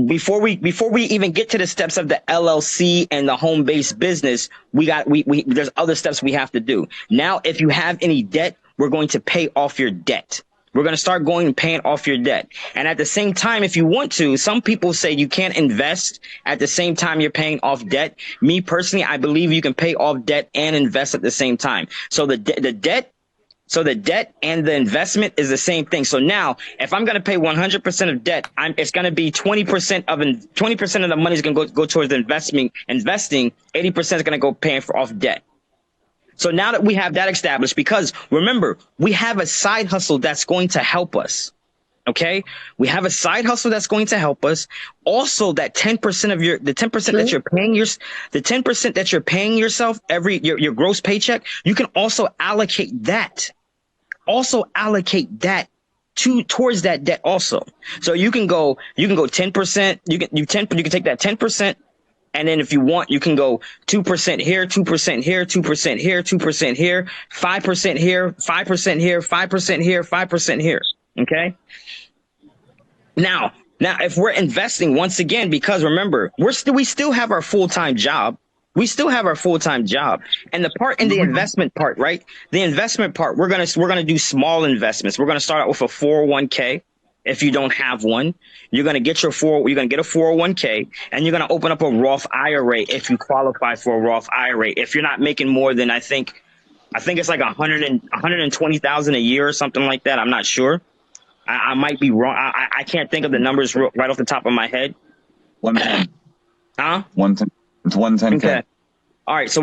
before we even get to the steps of the LLC and the home-based business, there's other steps we have to do. Now, if you have any debt, we're going to pay off your debt. We're going to start going and paying off your debt. And at the same time, if you want to, some people say you can't invest at the same time you're paying off debt. Me personally, I believe you can pay off debt and invest at the same time. So the debt and the investment is the same thing. So now, if I'm going to pay 100% of debt, it's going to be 20% of the money is going to go towards investing. 80% is going to go paying off debt. So now that we have that established, because remember, we have a side hustle that's going to help us. Okay, we have a side hustle that's going to help us. Also, that 10% of the 10% that you're paying the 10% that you're paying yourself your gross paycheck, you can also allocate that. Towards that debt also. So you can go 10%. You can take that 10%. And then if you want, you can go 2% here, 2% here, 2% here, 2% here, 5% here, 5% here, 5% here, 5% here. Okay. Now, if we're investing once again, because remember, we still have our full-time job. We still have our full-time job. And the part in the investment part, right? The investment part, we're going to do small investments. We're going to start out with a 401k. If you don't have one, you're going to get a 401k, and you're going to open up a Roth IRA if you qualify for a Roth IRA. If you're not making more than, I think it's like 120,000 a year or something like that. I'm not sure. I might be wrong. I can't think of the numbers right off the top of my head. 110. Huh? 110. It's 110K. Okay. All right. So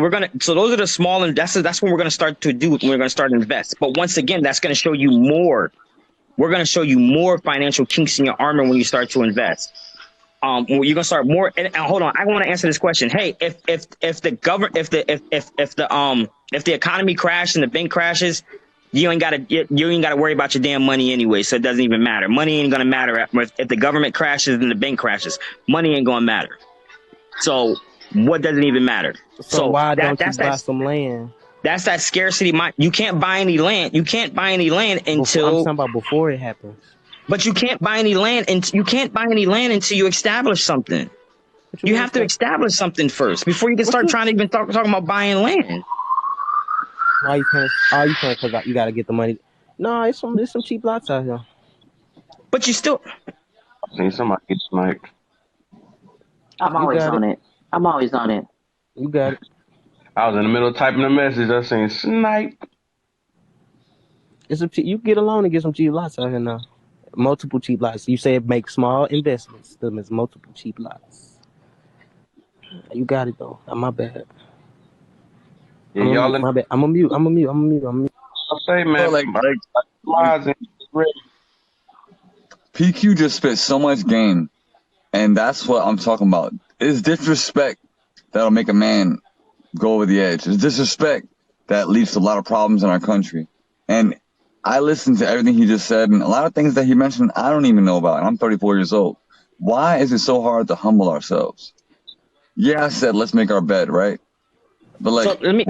those are the small investors. That's what we're going to start to do. We're going to start to invest. But once again, that's going to show you more. We're going to show you more financial kinks in your armor when you start to invest. You're going to start more. And hold on, I want to answer this question. Hey, if the economy crashes and the bank crashes, you ain't got to worry about your damn money anyway. So it doesn't even matter. Money ain't going to matter if the government crashes and the bank crashes. Money ain't going to matter. So what doesn't even matter? So why don't you buy some land? That's that scarcity mind. You can't buy any land. You can't buy any land until I'm talking about before it happens. But you can't buy any land until you establish something. You have to establish something first before you can start trying to even talking about buying land. Why you can't? Oh, you can't because you got to get the money. No, there's some cheap lots out here. But you still. I seen somebody get sniped. I'm always on it. I'm always on it. You got it. I was in the middle of typing a message. I seen snipe. You get a loan and get some cheap lots out here now. Multiple cheap lots. You said make small investments. Them is multiple cheap lots. You got it though. My bad. Yeah, my bad. I'm a mute. I'll say, man, PQ just spit so much game, and that's what I'm talking about. It's disrespect that'll make a man go over the edge. It's disrespect that leads to a lot of problems in our country. And I listened to everything he just said, and a lot of things that he mentioned, I don't even know about. And I'm 34 years old. Why is it so hard to humble ourselves? Yeah, I said let's make our bed, right? But like, so let me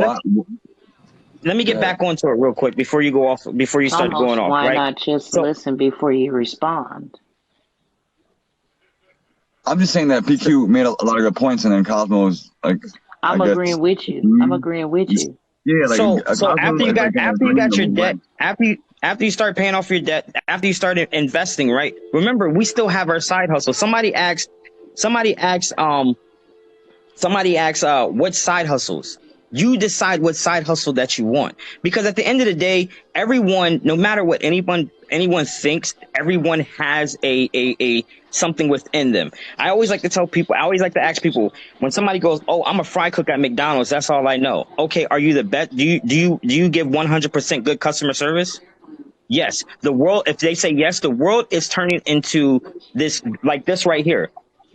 get back onto it real quick before you go off. Before you start going off, why right? not just listen before you respond? I'm just saying that PQ made a lot of good points, and then Cosmo's like. I'm agreeing with you. I'm agreeing with you. Yeah, like so after you got your debt, after you start paying off your debt, after you start investing, right? Remember, we still have our side hustle. Somebody asked, what side hustles? You decide what side hustle that you want, because at the end of the day, everyone, no matter what anyone thinks, everyone has a something within them. I always like to ask people, when somebody goes, "Oh, I'm a fry cook at McDonald's. That's all I know." Okay, are you the best? Do you give 100% good customer service? Yes. The world, if they say yes, the world is turning into this, like this right here.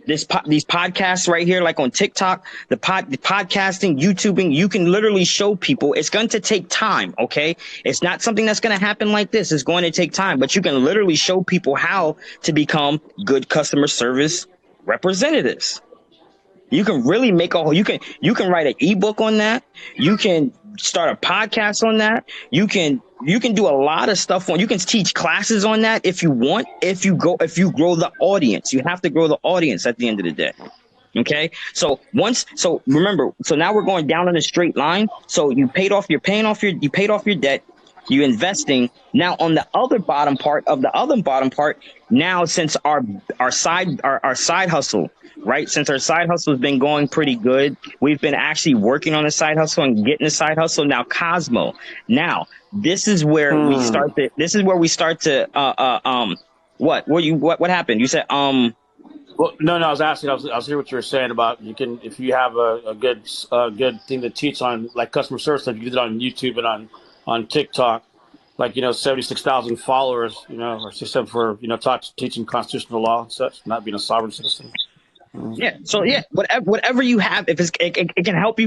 These podcasts right here, like on TikTok, the podcasting, YouTubing, you can literally show people. It's going to take time, okay? It's not something that's going to happen like this. It's going to take time, but you can literally show people how to become good customer service representatives. You can really you can write an ebook on that. You can start a podcast on that. You can do a lot of stuff you can teach classes on that if you want. If you grow the audience, you have to grow the audience at the end of the day. Okay. So remember, now we're going down in a straight line. So you paid off your debt. You're investing. Now on the other bottom part, now since our side hustle, right? Since our side hustle has been going pretty good, we've been actually working on the side hustle and getting the side hustle. Now Cosmo. Now this is where we start to what happened? You said Well, no, I was asking. I was hearing what you were saying about if you have a good thing to teach on, like customer service stuff, you do it on YouTube and on TikTok, like 76,000 followers, or system for teaching constitutional law and such, not being a sovereign citizen. Yeah. So yeah, whatever you have, if it can help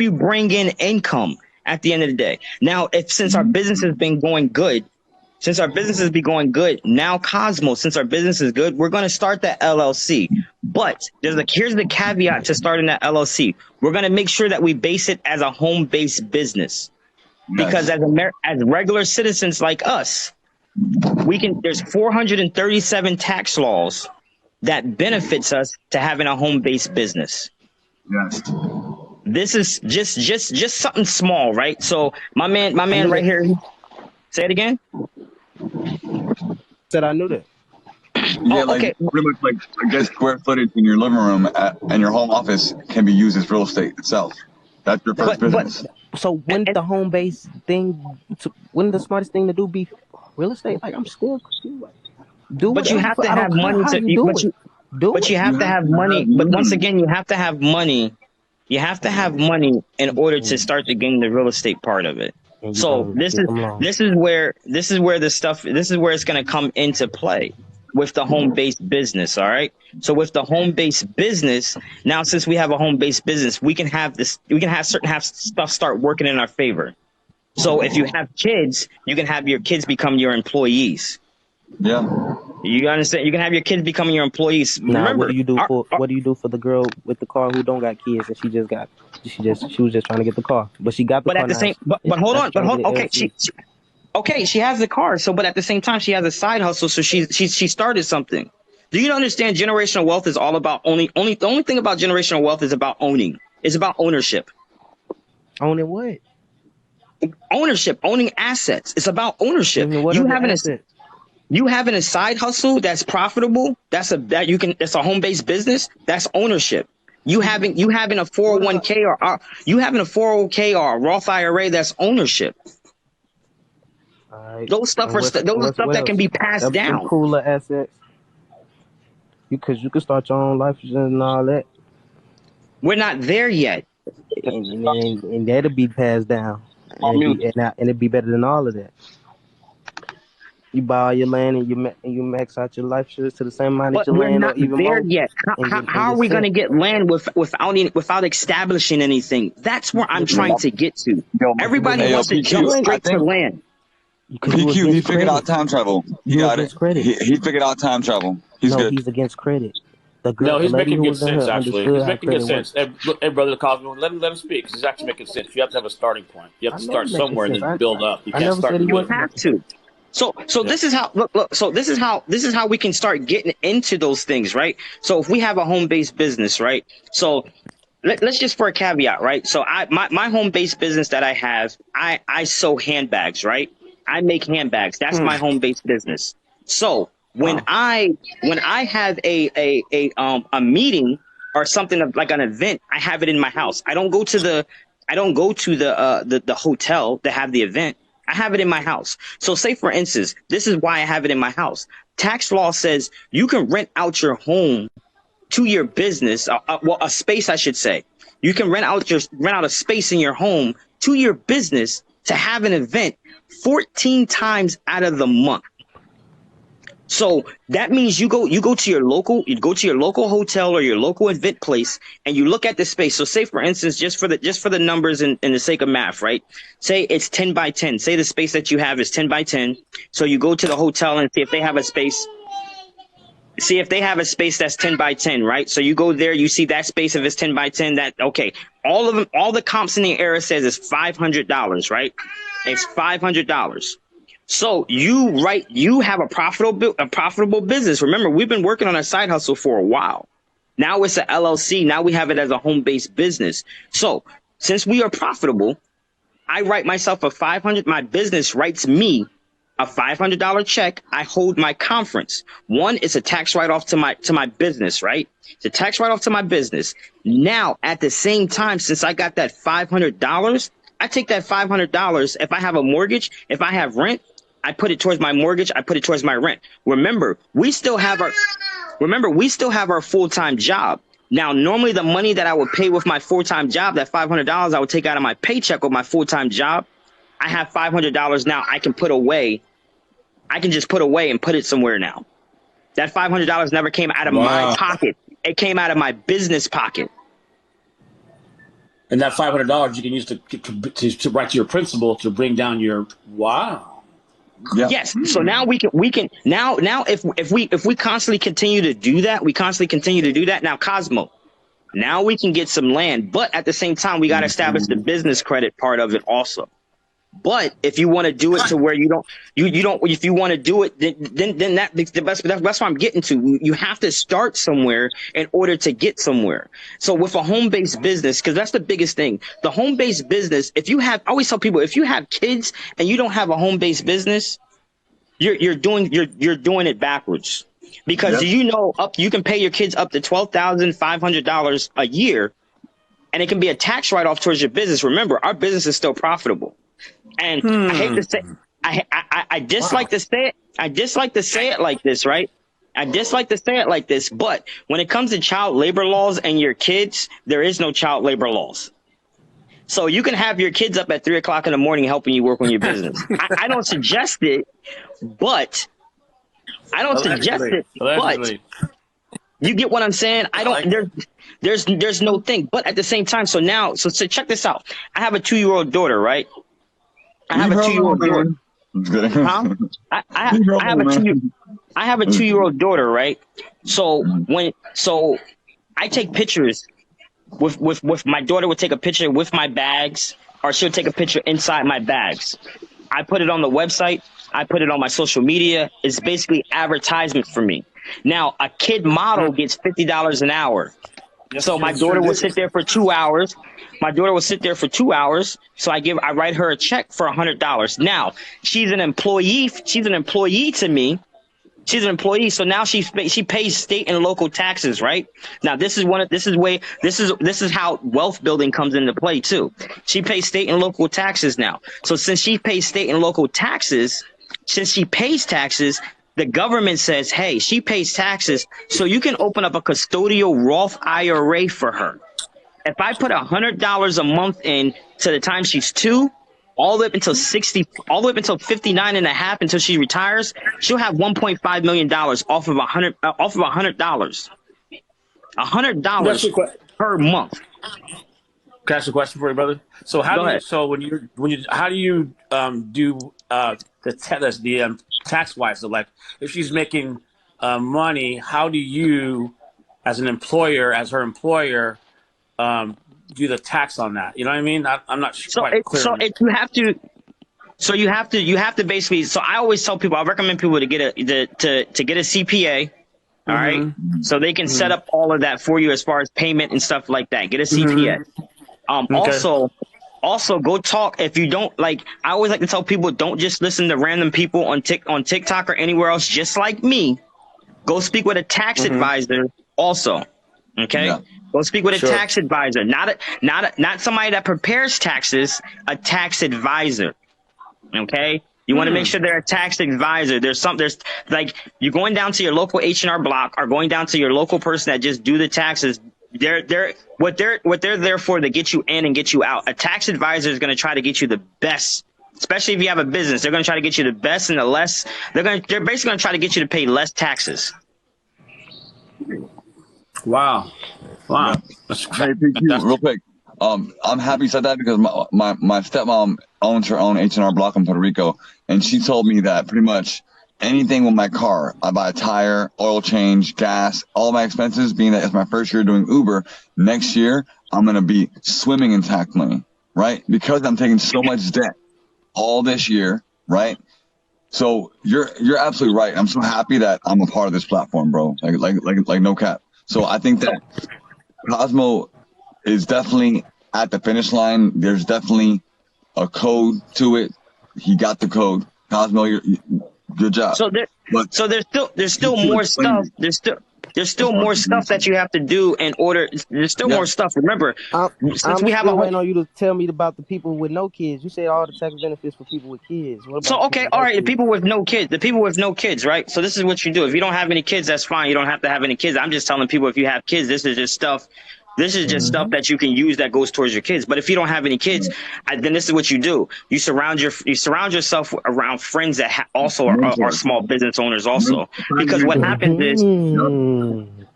you, bring in income at the end of the day. Now, since our business has been going good. Now Cosmo, since our business is good, we're going to start that LLC. But here's the caveat to starting that LLC. We're going to make sure that we base it as a home-based business. Because as regular citizens like us, there's 437 tax laws that benefits us to having a home-based business. Yes. This is just something small, right? So my man right here, say it again. Said I knew that. Yeah, okay. Pretty much like I guess square footage in your living room and your home office can be used as real estate itself. That's your first business. So wouldn't the home base thing, wouldn't the smartest thing to do be real estate? Like I'm still do. But you have to have money But you have to have money. But once again, you have to have money. You have to have money in order to start to gain the real estate part of it. So this is where it's going to come into play with the home-based business. All right. So with the home-based business, now since we have a home-based business, we can have stuff start working in our favor. So if you have kids, you can have your kids become your employees. Yeah. You understand? You can have your kids becoming your employees. Now, remember, what do you do for the girl with the car who don't got kids and she was just trying to get the car, but she got the car. But hold on. Okay, she has the car. So, but at the same time, she has a side hustle. So she started something. Do you understand? Generational wealth is all about the only thing about generational wealth is about owning. It's about ownership. Owning what? Ownership, owning assets. It's about ownership. You having a side hustle that's profitable, that's a home-based business, that's ownership. You having a 401k or you having a 401k or a Roth IRA, that's ownership. Right. Those stuff that can be passed down. Some cooler assets. Because you can start your own life and all that. We're not there yet. And that'll be passed down. And it'd be better than all of that. You buy all your land and you max out your life to the same amount of your land. But we're not there yet. How are we going to get land without establishing anything? That's where I'm trying to get to. Everybody wants to jump straight to land. PQ, he figured out time travel. He got it. Credit. He figured out time travel. He's good. He's against credit. No, he's making good sense, actually. He's making good sense. Hey, Brother Cosmo, let him speak, because he's actually making sense. You have to have a starting point. You have to start somewhere and then build up. You can't start. You have to. So this is how look. So this is how we can start getting into those things, right? So if we have a home-based business, right? So let's just for a caveat, right? So my home-based business that I have, I sew handbags, right? I make handbags. That's my home-based business. So when I have a meeting or something like an event, I have it in my house. I don't go to the hotel to have the event. I have it in my house. So say, for instance, this is why I have it in my house. Tax law says you can rent out your home to your business, a space, I should say. You can rent out a space in your home to your business to have an event 14 times out of the month. So that means you go to your local hotel or your local event place and you look at the space. So say, for instance, just for the numbers and the sake of math, right? Say it's 10 by 10. Say the space that you have is 10 by 10. So you go to the hotel and see if they have a space. See if they have a space that's 10 by 10, right? So you go there, you see that space, if it's 10 by 10, okay. All the comps in the area says is $500, right? It's $500. So you have a profitable business. Remember, we've been working on a side hustle for a while. Now it's an LLC. Now we have it as a home-based business. So since we are profitable, I write myself a $500. My business writes me a $500 check. I hold my conference. One is a tax write-off to my business, right? It's a tax write-off to my business. Now, at the same time, since I got that $500, I take that $500. If I have a mortgage, if I have rent, I put it towards my mortgage. I put it towards my rent. Remember, we still have our full-time job. Now, normally the money that I would pay with my full-time job, that $500 I would take out of my paycheck with my full-time job, I have $500 now I can put away. I can just put away and put it somewhere now. That $500 never came out of my pocket. It came out of my business pocket. And that $500 you can use to write to your principal to bring down your Yeah. Yes. So now we can now if we constantly continue to do that, now Cosmo, now we can get some land, but at the same time we got to establish the business credit part of it also. But if you want to do it to where you don't, if you want to do it, then that's what I'm getting to. You have to start somewhere in order to get somewhere. So with a home-based business, because that's the biggest thing, the home-based business, I always tell people, if you have kids and you don't have a home-based business, you're doing it backwards. Because you can pay your kids up to $12,500 a year, and it can be a tax write-off towards your business. Remember, our business is still profitable. And I hate to say, I dislike to say it. I dislike to say it like this, right? I dislike to say it like this, but when it comes to child labor laws and your kids, there is no child labor laws. So you can have your kids up at 3 o'clock in the morning helping you work on your business. I don't suggest it, but you get what I'm saying? There's no thing, but at the same time, so check this out. I have a 2-year-old daughter, right? I have a 2-year-old daughter. Huh? I have a 2-year-old daughter, right? So I take pictures with my daughter would take a picture with my bags, or she'll take a picture inside my bags. I put it on the website. I put it on my social media. It's basically advertisement for me. Now, a kid model gets $50 an hour. So my daughter will sit there for 2 hours. So I write her a check for $100. Now, she's an employee. She's an employee to me. She's an employee. So now she pays state and local taxes, right? Now, this is how wealth building comes into play too. She pays state and local taxes now. So since she pays state and local taxes, the government says, hey, she pays taxes, so you can open up a custodial Roth IRA for her. If I put $100 a month in to the time she's 2, all the way up until 60, all the way up until 59 and a half until she retires, she'll have $1.5 million off of $100. $100 per month. Can I ask a question for you, brother? So how do you, so when you how do you do the tax wise? So like if she's making money, how do you, as an employer, as her employer, do the tax on that? You know what I mean? I'm not quite clear. You have to basically. So I always tell people, I recommend people to get a CPA. All right, so they can set up all of that for you as far as payment and stuff like that. Get a CPA. Also go talk. If you don't like, I always like to tell people, don't just listen to random people on TikTok or anywhere else. Just like me, go speak with a tax advisor. Also, okay, go speak with a tax advisor, not somebody that prepares taxes. A tax advisor. Okay. You want to make sure they're a tax advisor. There's like you're going down to your local H&R Block or going down to your local person that just do the taxes. They're what they're there for, to get you in and get you out. A tax advisor is going to try to get you the best, especially if you have a business. They're going to try to get you the best and the less. They're basically going to try to get you to pay less taxes. Wow. Hey, PQ, real quick. I'm happy you said that because my stepmom owns her own H&R Block in Puerto Rico, and she told me that pretty much anything with my car, I buy a tire, oil change, gas, all my expenses, being that it's my first year doing Uber, next year I'm going to be swimming in tax money, right? Because I'm taking so much debt all this year, right? So you're absolutely right. I'm so happy that I'm a part of this platform, bro. Like no cap. So I think that Cosmo is definitely at the finish line. There's definitely a code to it. He got the code. Cosmo, good job. So there's still more stuff. There's still more stuff that you have to do in order. There's still more stuff. Remember, since we have waiting on you to tell me about the people with no kids. You said all the tax benefits for people with kids. What about all right, the people with no kids, right? So this is what you do. If you don't have any kids, that's fine. You don't have to have any kids. I'm just telling people, if you have kids, this is just stuff. This is just stuff that you can use that goes towards your kids. But if you don't have any kids, then this is what you do. You surround yourself around friends that also are small business owners also. Because what happens is,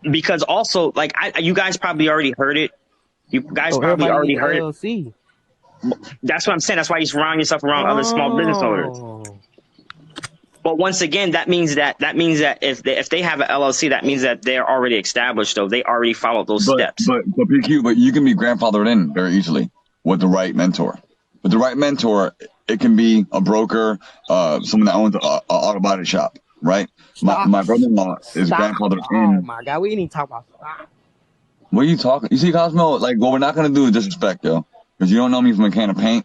because also, like, you guys probably already heard it. You guys probably already heard it. That's what I'm saying. That's why you surround yourself around other small business owners. But once again, that means that if they have an LLC, that means that they're already established, though. They already followed those steps. But PQ, but you can be grandfathered in very easily with the right mentor. With the right mentor, it can be a broker, someone that owns an auto body shop, right? My brother-in-law is grandfathered in. Oh my God, we didn't even talk about stock. What are you talking? You see, Cosmo, like, what we're not gonna do is disrespect, yo, because you don't know me from a can of paint.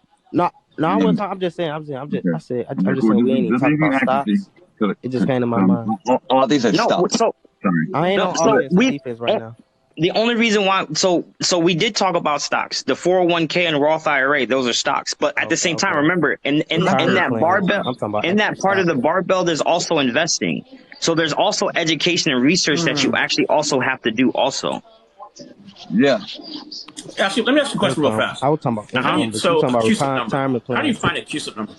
No, I wasn't talking. I'm just saying. I just saying we ain't even talking about stocks. It just came to my mind. Oh, I think I said stop. Sorry. I ain't on defense right now. The only reason why, so we did talk about stocks, the 401k and Roth IRA, those are stocks. But at the same time, remember, in that barbell, in that part of the barbell, there's also investing. So there's also education and research that you actually also have to do also. Yeah. Actually, let me ask you a question real fast. I was talking about retirement plan. How do you find a CUSIP number?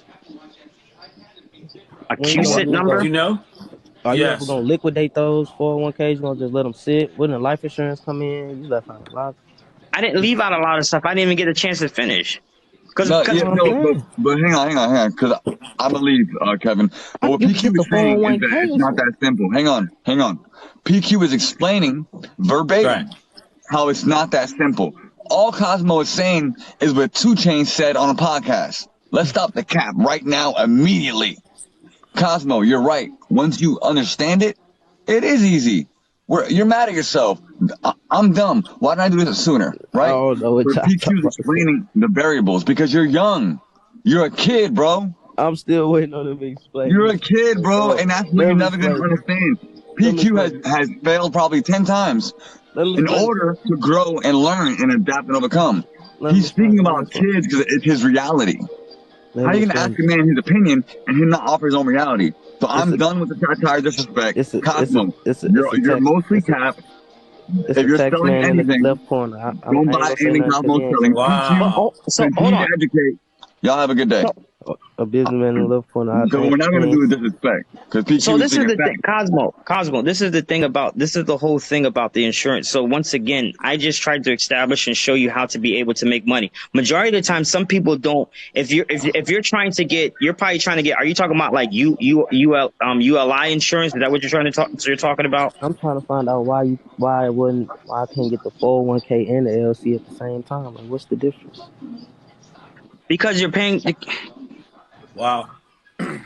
A CUSIP number? Do you know? Are you ever going to liquidate those 401ks? You going to just let them sit? Wouldn't the life insurance come in? You left out a lot. I didn't leave out a lot of stuff. I didn't even get a chance to finish. But hang on, because I believe, Kevin, but what PQ is saying is that it's not that simple. Hang on. PQ is explaining verbatim how it's not that simple. All Cosmo is saying is what 2 Chainz said on a podcast. Let's stop the cap right now, immediately. Cosmo, you're right. Once you understand it, it is easy. You're mad at yourself. I'm dumb. Why didn't I do this sooner? Right? Oh, no, PQ is explaining the variables because you're young. You're a kid, bro. I'm still waiting on him to explain. You're a kid, bro, and that's what you're never going to understand. PQ has failed probably 10 times in order to grow and learn and adapt and overcome. He's speaking about kids because it's his reality. How are you going to ask a man his opinion and him not offer his own reality? So I'm done with the satire disrespect. Cosmo, you're mostly capped. If you're selling anything, don't buy anything Cosmo's selling. Wow. So hold on. Educate. Y'all have a good day. a businessman and live for an So we're not going to do the disrespect because PQ So this is the thing, fact. Cosmo. This is the whole thing about the insurance. So once again, I just tried to establish and show you how to be able to make money. Majority of the time, some people don't. If you're trying to get, you're probably trying to get. Are you talking about like ULI insurance? Is that what you're talking about? I'm trying to find out why I can't get the 401k and the LLC at the same time. Like, what's the difference? Because you're paying. Wow. I'm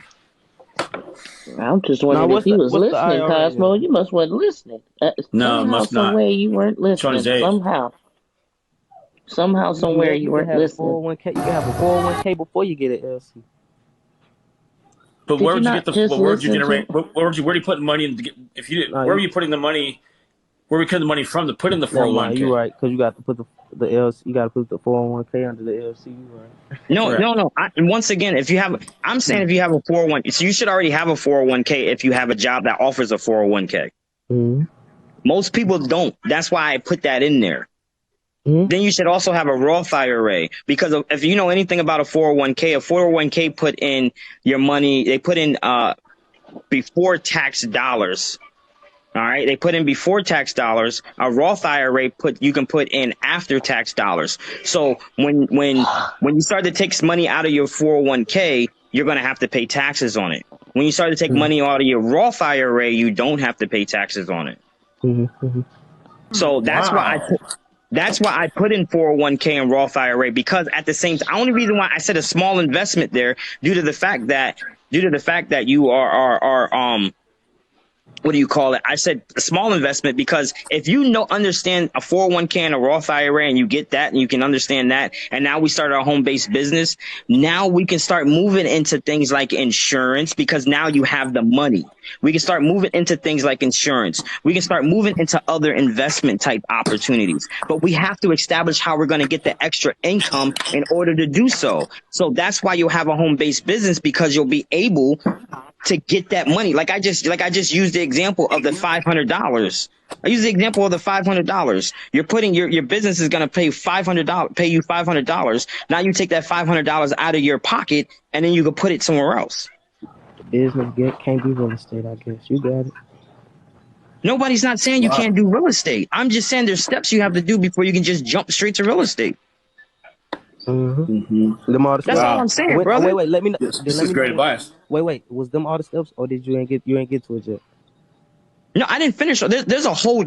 just wondering if you was listening, Cosmo. You must wasn't listening. No, must not. Somewhere you weren't listening. Somehow, somewhere you weren't listening. 401k. You can have a 401k before you get an LLC. But where would you get where would you generate? Where are you putting money in to get? If you didn't, where were you putting the money? Where we putting the money from to put in the 401k? You're right, because you got to put the LLC. You got to put the 401k under the LLC. You're right. No. Once again, I'm saying if you have a 401k, so you should already have a 401k if you have a job that offers a 401k. Mm-hmm. Most people don't. That's why I put that in there. Mm-hmm. Then you should also have a Roth IRA, because if you know anything about a 401k put in your money. They put in before tax dollars. All right, they put in before tax dollars. A Roth IRA you can put in after tax dollars. So when you start to take money out of your 401k, you're going to have to pay taxes on it. When you start to take money out of your Roth IRA, you don't have to pay taxes on it. Mm-hmm. So that's why I put in 401k and Roth IRA, because at the same time, the only reason why I said a small investment there, due to the fact that you are what do you call it? I said a small investment because if you understand a 401k and a Roth IRA and you get that and you can understand that, and now we start our home-based business, now we can start moving into things like insurance, because now you have the money. We can start moving into things like insurance. We can start moving into other investment type opportunities, but we have to establish how we're going to get the extra income in order to do so. So that's why you'll have a home-based business, because you'll be able to get that money. Like I just used the example of the $500. I use the example of the $500. You're putting your business is going to pay you $500. Now you take that $500 out of your pocket and then you can put it somewhere else. Business can't be real estate, I guess. You got it. Nobody's not saying you can't do real estate. I'm just saying there's steps you have to do before you can just jump straight to real estate. Mm-hmm. That's all I'm saying, brother. Wait. Let me. This is great advice. Wait. Was them all the steps, or did you ain't get to it yet? No, I didn't finish. There's a whole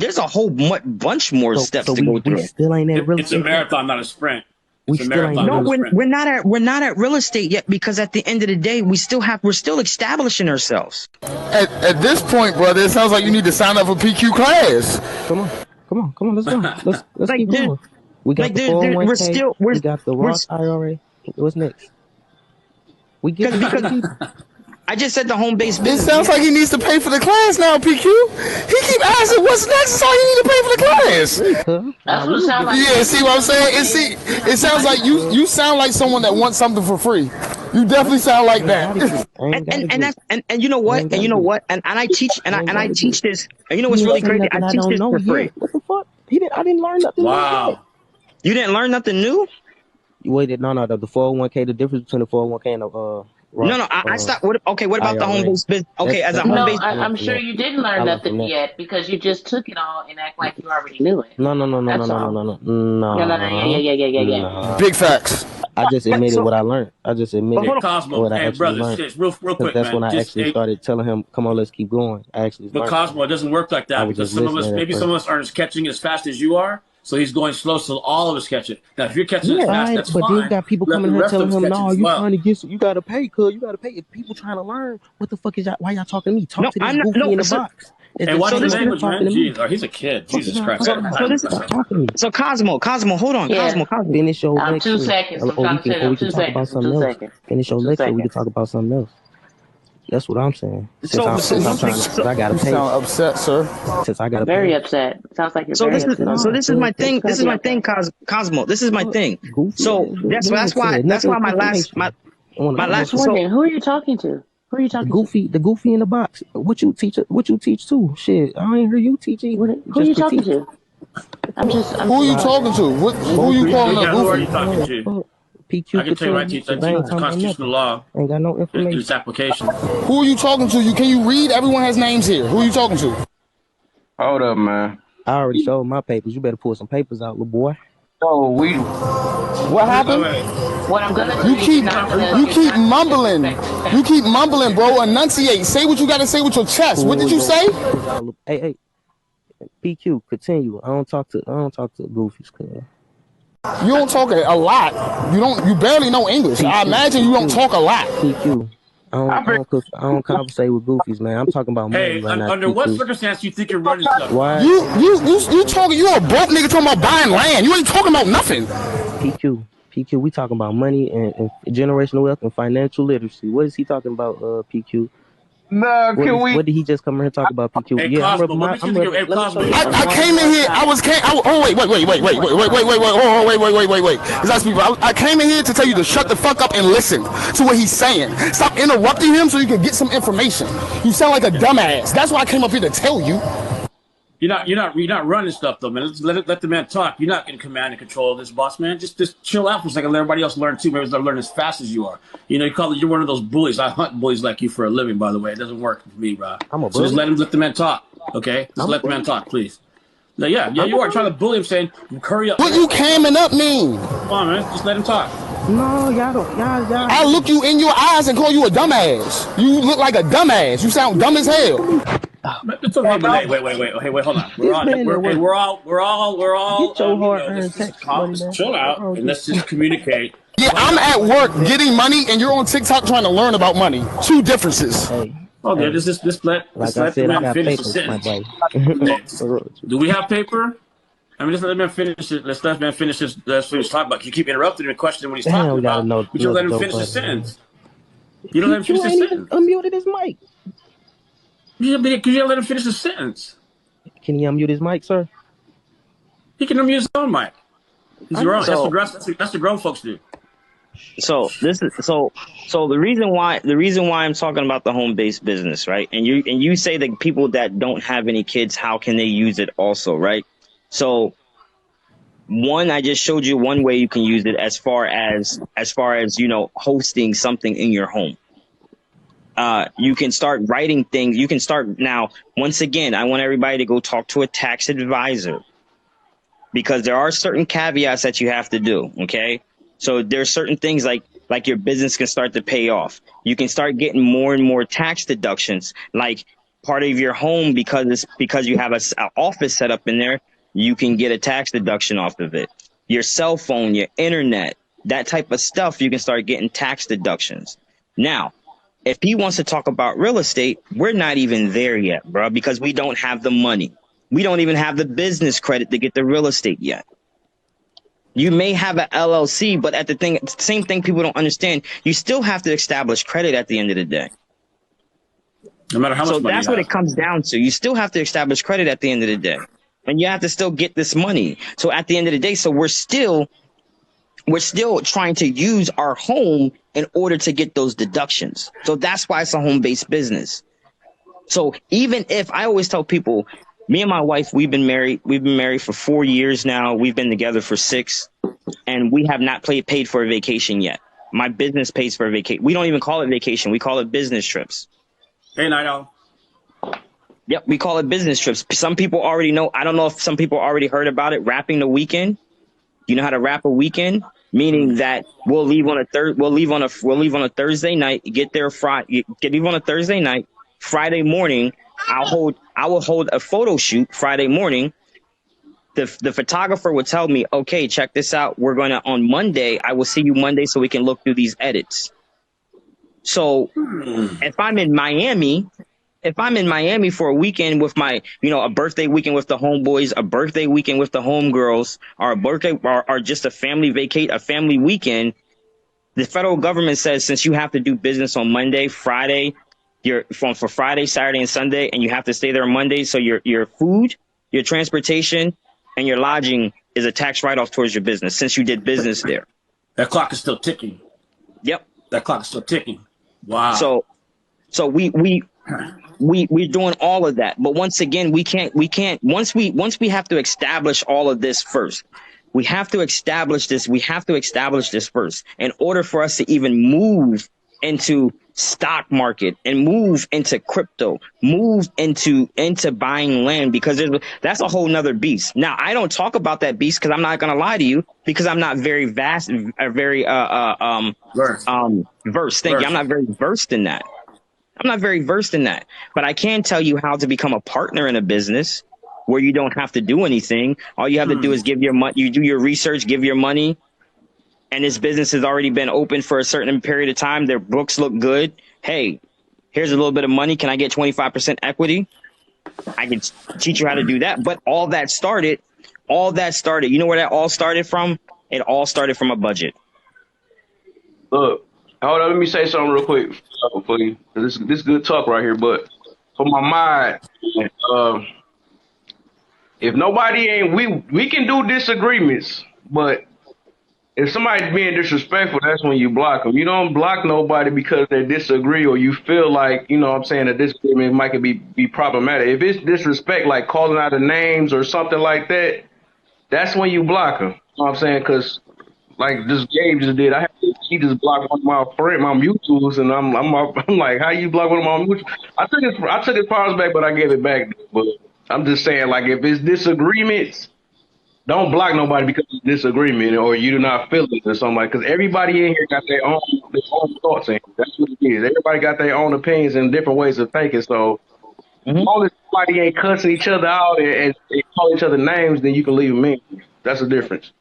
bunch more steps to go through. We still ain't at real estate. It's a marathon, not a sprint. We're not at real estate yet, because at the end of the day, we're still establishing ourselves. At this point, brother, it sounds like you need to sign up for PQ class. Come on. Let's go. Let's keep going. We got the 401k. We got the Roth IRA. What's next? We get because I just said the home-based business. It sounds like he needs to pay for the class now, PQ. He keep asking what's next. That's all you need to pay for the class. That's what it sounds like. Yeah, see what I'm saying? It sounds like you sound like someone that wants something for free. You definitely sound like that. And you know what? And I teach this. And you know what's really crazy? I teach this for free. What the fuck? I didn't learn nothing. Wow. You didn't learn nothing new? Wait, no. The 401k, the difference between the 401k and the I stopped. What about the home-based business? Okay, as a home-based. No, I'm sure you didn't learn nothing yet, because you just took it all and act like you already knew it. No. Yeah. Big facts. I just admitted what I learned. I just admitted Cosmo, what I actually learned. Real quick, that's man. when I actually started telling him, "Come on, let's keep going." I actually. But Cosmo, it doesn't work like that, because some of us aren't catching as fast as you are. So he's going slow, so all of us catch it. Now, if you're catching it fast, that's but fine. Then you got people coming here telling him, "No, you trying to get, you gotta pay, cuz you gotta pay." If people trying to learn, what the fuck is that? Why y'all talking to me? Talk to this goofy in the box. And why this language, man? Jeez, he's a kid. Jesus Christ. So Cosmo, hold on. Yeah. Cosmo. Finish your lecture. 2 seconds. I'm trying to tell you 2 seconds. 2 seconds. Finish your lecture. We can talk about something else. That's what I'm saying. Since I gotta pay. You sound upset, sir. Since I gotta very pay. upset. Sounds like you're So very this upset. is my thing. This is my thing, Cosmo. This is my thing. So that's why my last. Wondering, who are you talking to? Who are you talking to? The goofy in the box. What you teach too? Shit, I ain't hear you teaching. Who are you talking to? Who are you talking to? Who are you calling a goofy? Who are you talking to? PQ I can tell you right, teach. I teach constitutional law. Ain't got no information. Its application. Who are you talking to? Can you read? Everyone has names here. Who are you talking to? Hold up, man. I already showed my papers. You better pull some papers out, little boy. So we. What happened? What I'm gonna do You keep mumbling. You keep mumbling, bro. Enunciate. Say what you gotta say with your chest. What did you say? Hey, PQ, continue. I don't talk to goofies, cuz. You don't talk a lot. You barely know English. PQ, I imagine you don't talk a lot. PQ. I don't conversate with goofies, man. I'm talking about money right now. Under what circumstance do you think you're running stuff? Why? You talking? You a broke nigga talking about buying land. You ain't talking about nothing. PQ, we talking about money and generational wealth and financial literacy. What is he talking about, PQ? No, what did he just come here and talk about, PQ? Hey, Yeah, Cosmo, I came in here. Wait. I came in here to tell you to shut the fuck up and listen to what he's saying. Stop interrupting him so you can get some information. You sound like a dumbass. That's why I came up here to tell you. You're not running stuff though, man. Let the man talk. You're not in command and control of this, boss man. Just chill out for a second. Let everybody else learn too. Maybe they'll learn as fast as you are. You're one of those bullies. I hunt bullies like you for a living, by the way. It doesn't work for me, bro. So just let the man talk, okay? Just let the man talk, please. Now, yeah, you are trying to bully him, saying, "Hurry up." What you camming up mean? Come on, man. Just let him talk. No, y'all. I look you in your eyes and call you a dumbass. You look like a dumbass. You sound dumb as hell. Wait, hold on. We're all. Get your hard-earned text money, man. Chill out and let's just communicate. Yeah, I'm at work getting money, and you're on TikTok trying to learn about money. Two differences. Hey, okay, just let the man finish the sentence. Do we have paper? I mean, let's let the man finish it. Let's let the man finish this. That's what he's talking about. You keep interrupting him and questioning what he's talking about. But you don't let him finish the sentence. You don't let him finish the sentence. Unmuted his mic. You don't let him finish the sentence. Can he unmute his mic, sir? He can unmute his own mic. He's grown. That's the grown folks do. So the reason why I'm talking about the home-based business, right? And you say that people that don't have any kids, how can they use it also, right? So one, I just showed you one way you can use it as far as hosting something in your home. You can start writing things. You can start now. Once again, I want everybody to go talk to a tax advisor because there are certain caveats that you have to do. Okay. So there's certain things like your business can start to pay off. You can start getting more and more tax deductions, like part of your home because you have an office set up in there. You can get a tax deduction off of it. Your cell phone, your internet, that type of stuff, you can start getting tax deductions. Now, if he wants to talk about real estate, we're not even there yet, bro, because we don't have the money. We don't even have the business credit to get the real estate yet. You may have an LLC, but same thing people don't understand. You still have to establish credit at the end of the day. No matter how much money you have. So that's what it comes down to. You still have to establish credit at the end of the day. And you have to still get this money. So at the end of the day, so we're still trying to use our home in order to get those deductions. So that's why it's a home-based business. So even if I always tell people, me and my wife, we've been married for 4 years now. We've been together for 6, and we have not paid for a vacation yet. My business pays for a vacation. We don't even call it vacation. We call it business trips. Hey, Nido. Yep, we call it business trips. Some people already know. I don't know if some people already heard about it. Wrapping the weekend. You know how to wrap a weekend? Meaning that we'll leave on a Thursday night. Leave on a Thursday night. Friday morning, I will hold a photo shoot Friday morning. The photographer would tell me, okay, check this out. We're going to, on Monday, I will see you Monday so we can look through these edits. So if I'm in Miami for a weekend with my, a birthday weekend with the homeboys, a birthday weekend with the homegirls, or just a family weekend, the federal government says since you have to do business on Monday, Friday, for Friday, Saturday, and Sunday, and you have to stay there on Monday, so your food, your transportation, and your lodging is a tax write-off towards your business since you did business there. That clock is still ticking. Yep. That clock is still ticking. Wow. So we're doing all of that, but once again, we can't. Once we have to establish all of this first. We have to establish this. We have to establish this first in order for us to even move into stock market and move into crypto, move into buying land, because that's a whole nother beast. Now, I don't talk about that beast because I'm not going to lie to you, because I'm not very versed. Thank you. I'm not very versed in that. But I can tell you how to become a partner in a business where you don't have to do anything. All you have to do is give your money. You do your research, give your money. And this business has already been open for a certain period of time. Their books look good. Hey, here's a little bit of money. Can I get 25% equity? I can teach you how to do that. But all that started, you know where that all started from? It all started from a budget. Look, hold on, let me say something real quick for you. This is good talk right here, but for my mind, if nobody ain't, we can do disagreements, but if somebody's being disrespectful, that's when you block them. You don't block nobody because they disagree or you feel like, you know what I'm saying, a disagreement might be problematic. If it's disrespect, like calling out the names or something like that, that's when you block them. You know what I'm saying? Because like this Gabe just did, he just blocked one of my mutuals, and I'm like, how you block one of my mutuals? I took his powers back, but I gave it back. But I'm just saying, like, if it's disagreements, don't block nobody because of disagreement or you do not feel it or something like. Because everybody in here got their own thoughts, and that's what it is. Everybody got their own opinions and different ways of thinking. So, as long as somebody ain't cussing each other out and call each other names, then you can leave them in. That's the difference.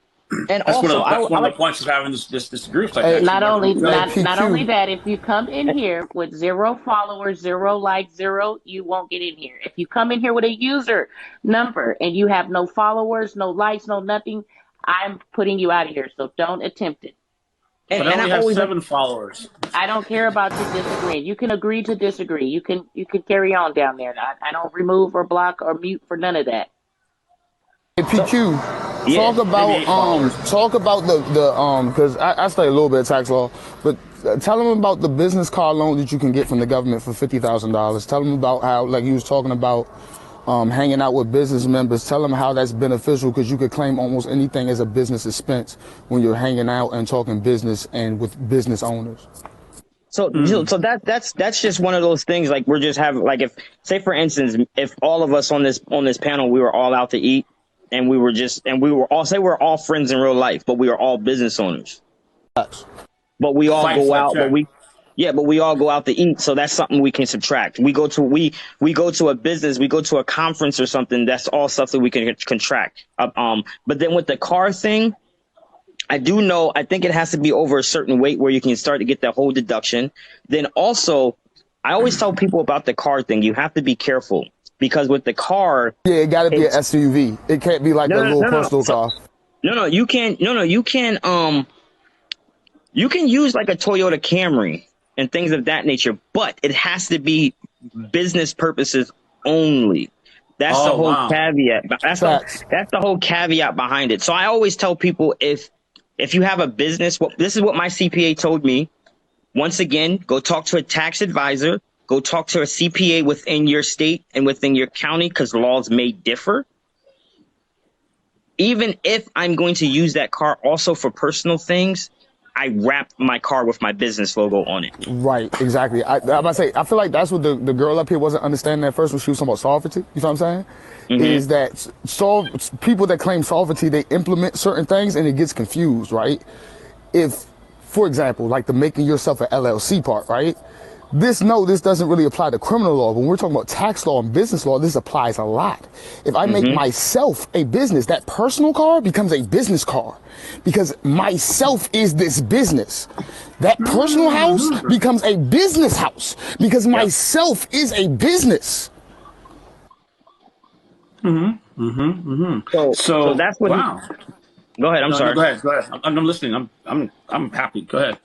And that's also, one of the points of having this group. Like not only that, if you come in here with 0 followers, 0 likes, 0, you won't get in here. If you come in here with a user number and you have no followers, no likes, no nothing, I'm putting you out of here. So don't attempt it. And I only have 7 followers. I don't care about you disagreeing. You can agree to disagree. You can carry on down there. I don't remove or block or mute for none of that. Hey, PQ, talk about the because I study a little bit of tax law, but tell them about the business car loan that you can get from the government for $50,000. Tell them about how, like you was talking about, hanging out with business members. Tell them how that's beneficial, because you could claim almost anything as a business expense when you're hanging out and talking business and with business owners. So that's just one of those things. Like, we're just having, like, if, say for instance, if all of us on this panel, we were all out to eat. And we were all friends in real life, but we are all business owners. But we all go out, but we all go out to eat. So that's something we can subtract. We go to a business, we go to a conference or something. That's all stuff that we can contract. But then with the car thing, I think it has to be over a certain weight where you can start to get that whole deduction. Then also, I always tell people about the car thing. You have to be careful. Because with the car, it got to be an SUV. It can't be like a little personal car. You can use like a Toyota Camry and things of that nature, but it has to be business purposes only. That's the whole caveat. That's the whole caveat behind it. So I always tell people, if you have a business, this is what my CPA told me. Once again, go talk to a tax advisor. Go talk to a CPA within your state and within your county, because laws may differ. Even if I'm going to use that car also for personal things, I wrap my car with my business logo on it. Right, exactly. I'm about to say, I feel like that's what the girl up here wasn't understanding at first when she was talking about sovereignty. You know what I'm saying? Is that people that claim sovereignty, they implement certain things and it gets confused, right? If, for example, like the making yourself an LLC part, right? This doesn't really apply to criminal law. When we're talking about tax law and business law, this applies a lot. If I make myself a business, that personal car becomes a business car, because myself is this business. That personal house becomes a business house, because myself is a business. So that's what. Wow. Go ahead. I'm sorry. Go ahead. I'm listening. I'm happy. Go ahead.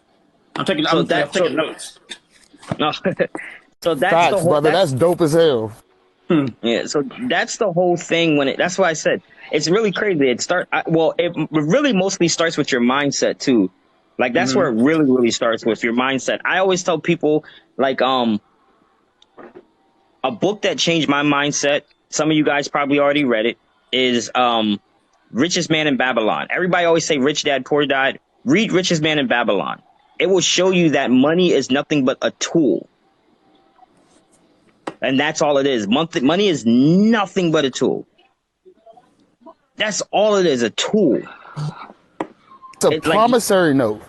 I'm taking notes. No, so that's facts, the whole, brother. That's dope as hell. Yeah, so that's the whole thing. That's why I said it's really crazy. It really mostly starts with your mindset too. Like that's where it really, really starts with your mindset. I always tell people, like, a book that changed my mindset. Some of you guys probably already read it. Is Richest Man in Babylon. Everybody always say Rich Dad, Poor Dad. Read Richest Man in Babylon. It will show you that money is nothing but a tool. And that's all it is. Money is nothing but a tool. That's all it is, a tool. It's a promissory note.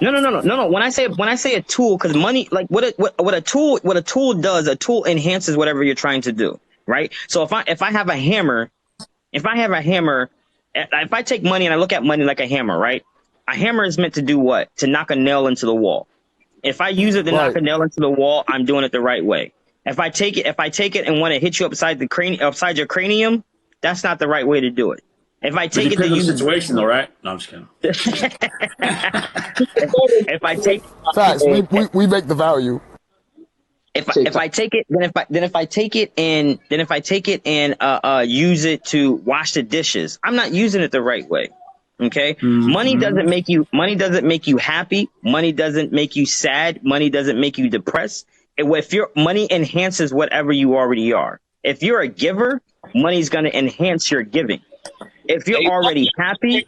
No. When I say a tool, because money, like what a tool does, a tool enhances whatever you're trying to do, right? So if I have a hammer, if I take money and I look at money like a hammer, right? A hammer is meant to do what? To knock a nail into the wall. If I use it to knock a nail into the wall, I'm doing it the right way. If I take it and want to hit you upside your cranium, that's not the right way to do it. If I take it to use the situation, though, right? No, I'm just kidding. If I take facts, we make the value. If I take it, then if I take it and use it to wash the dishes, I'm not using it the right way. Okay, money doesn't make you happy. Money doesn't make you sad. Money doesn't make you depressed. If your money enhances whatever you already are. If you're a giver, money's going to enhance your giving. If you're already happy,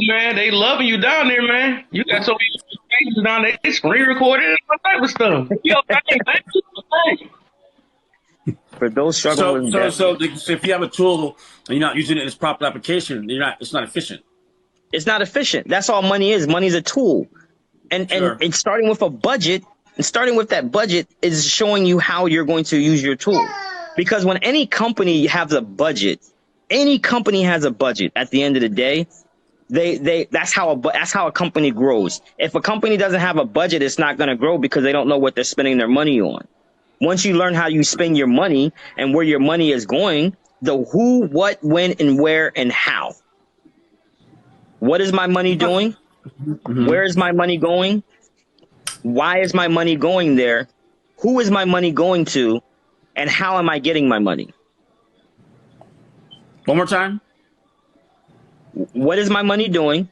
man, they loving you down there, man. You got so many pages down there, they screen recorded and all type of stuff. For those struggling, so if you have a tool and you're not using it in its proper application, it's not efficient. It's not efficient. That's all money is. Money's a tool, and starting with a budget. And starting with that budget is showing you how you're going to use your tool. Because when any company has a budget at the end of the day, that's how a company grows. If a company doesn't have a budget, it's not going to grow because they don't know what they're spending their money on. Once you learn how you spend your money and where your money is going, the who, what, when, and where, and how. What is my money doing? Where is my money going? Why is my money going there? Who is my money going to? And how am I getting my money? One more time. What is my money doing?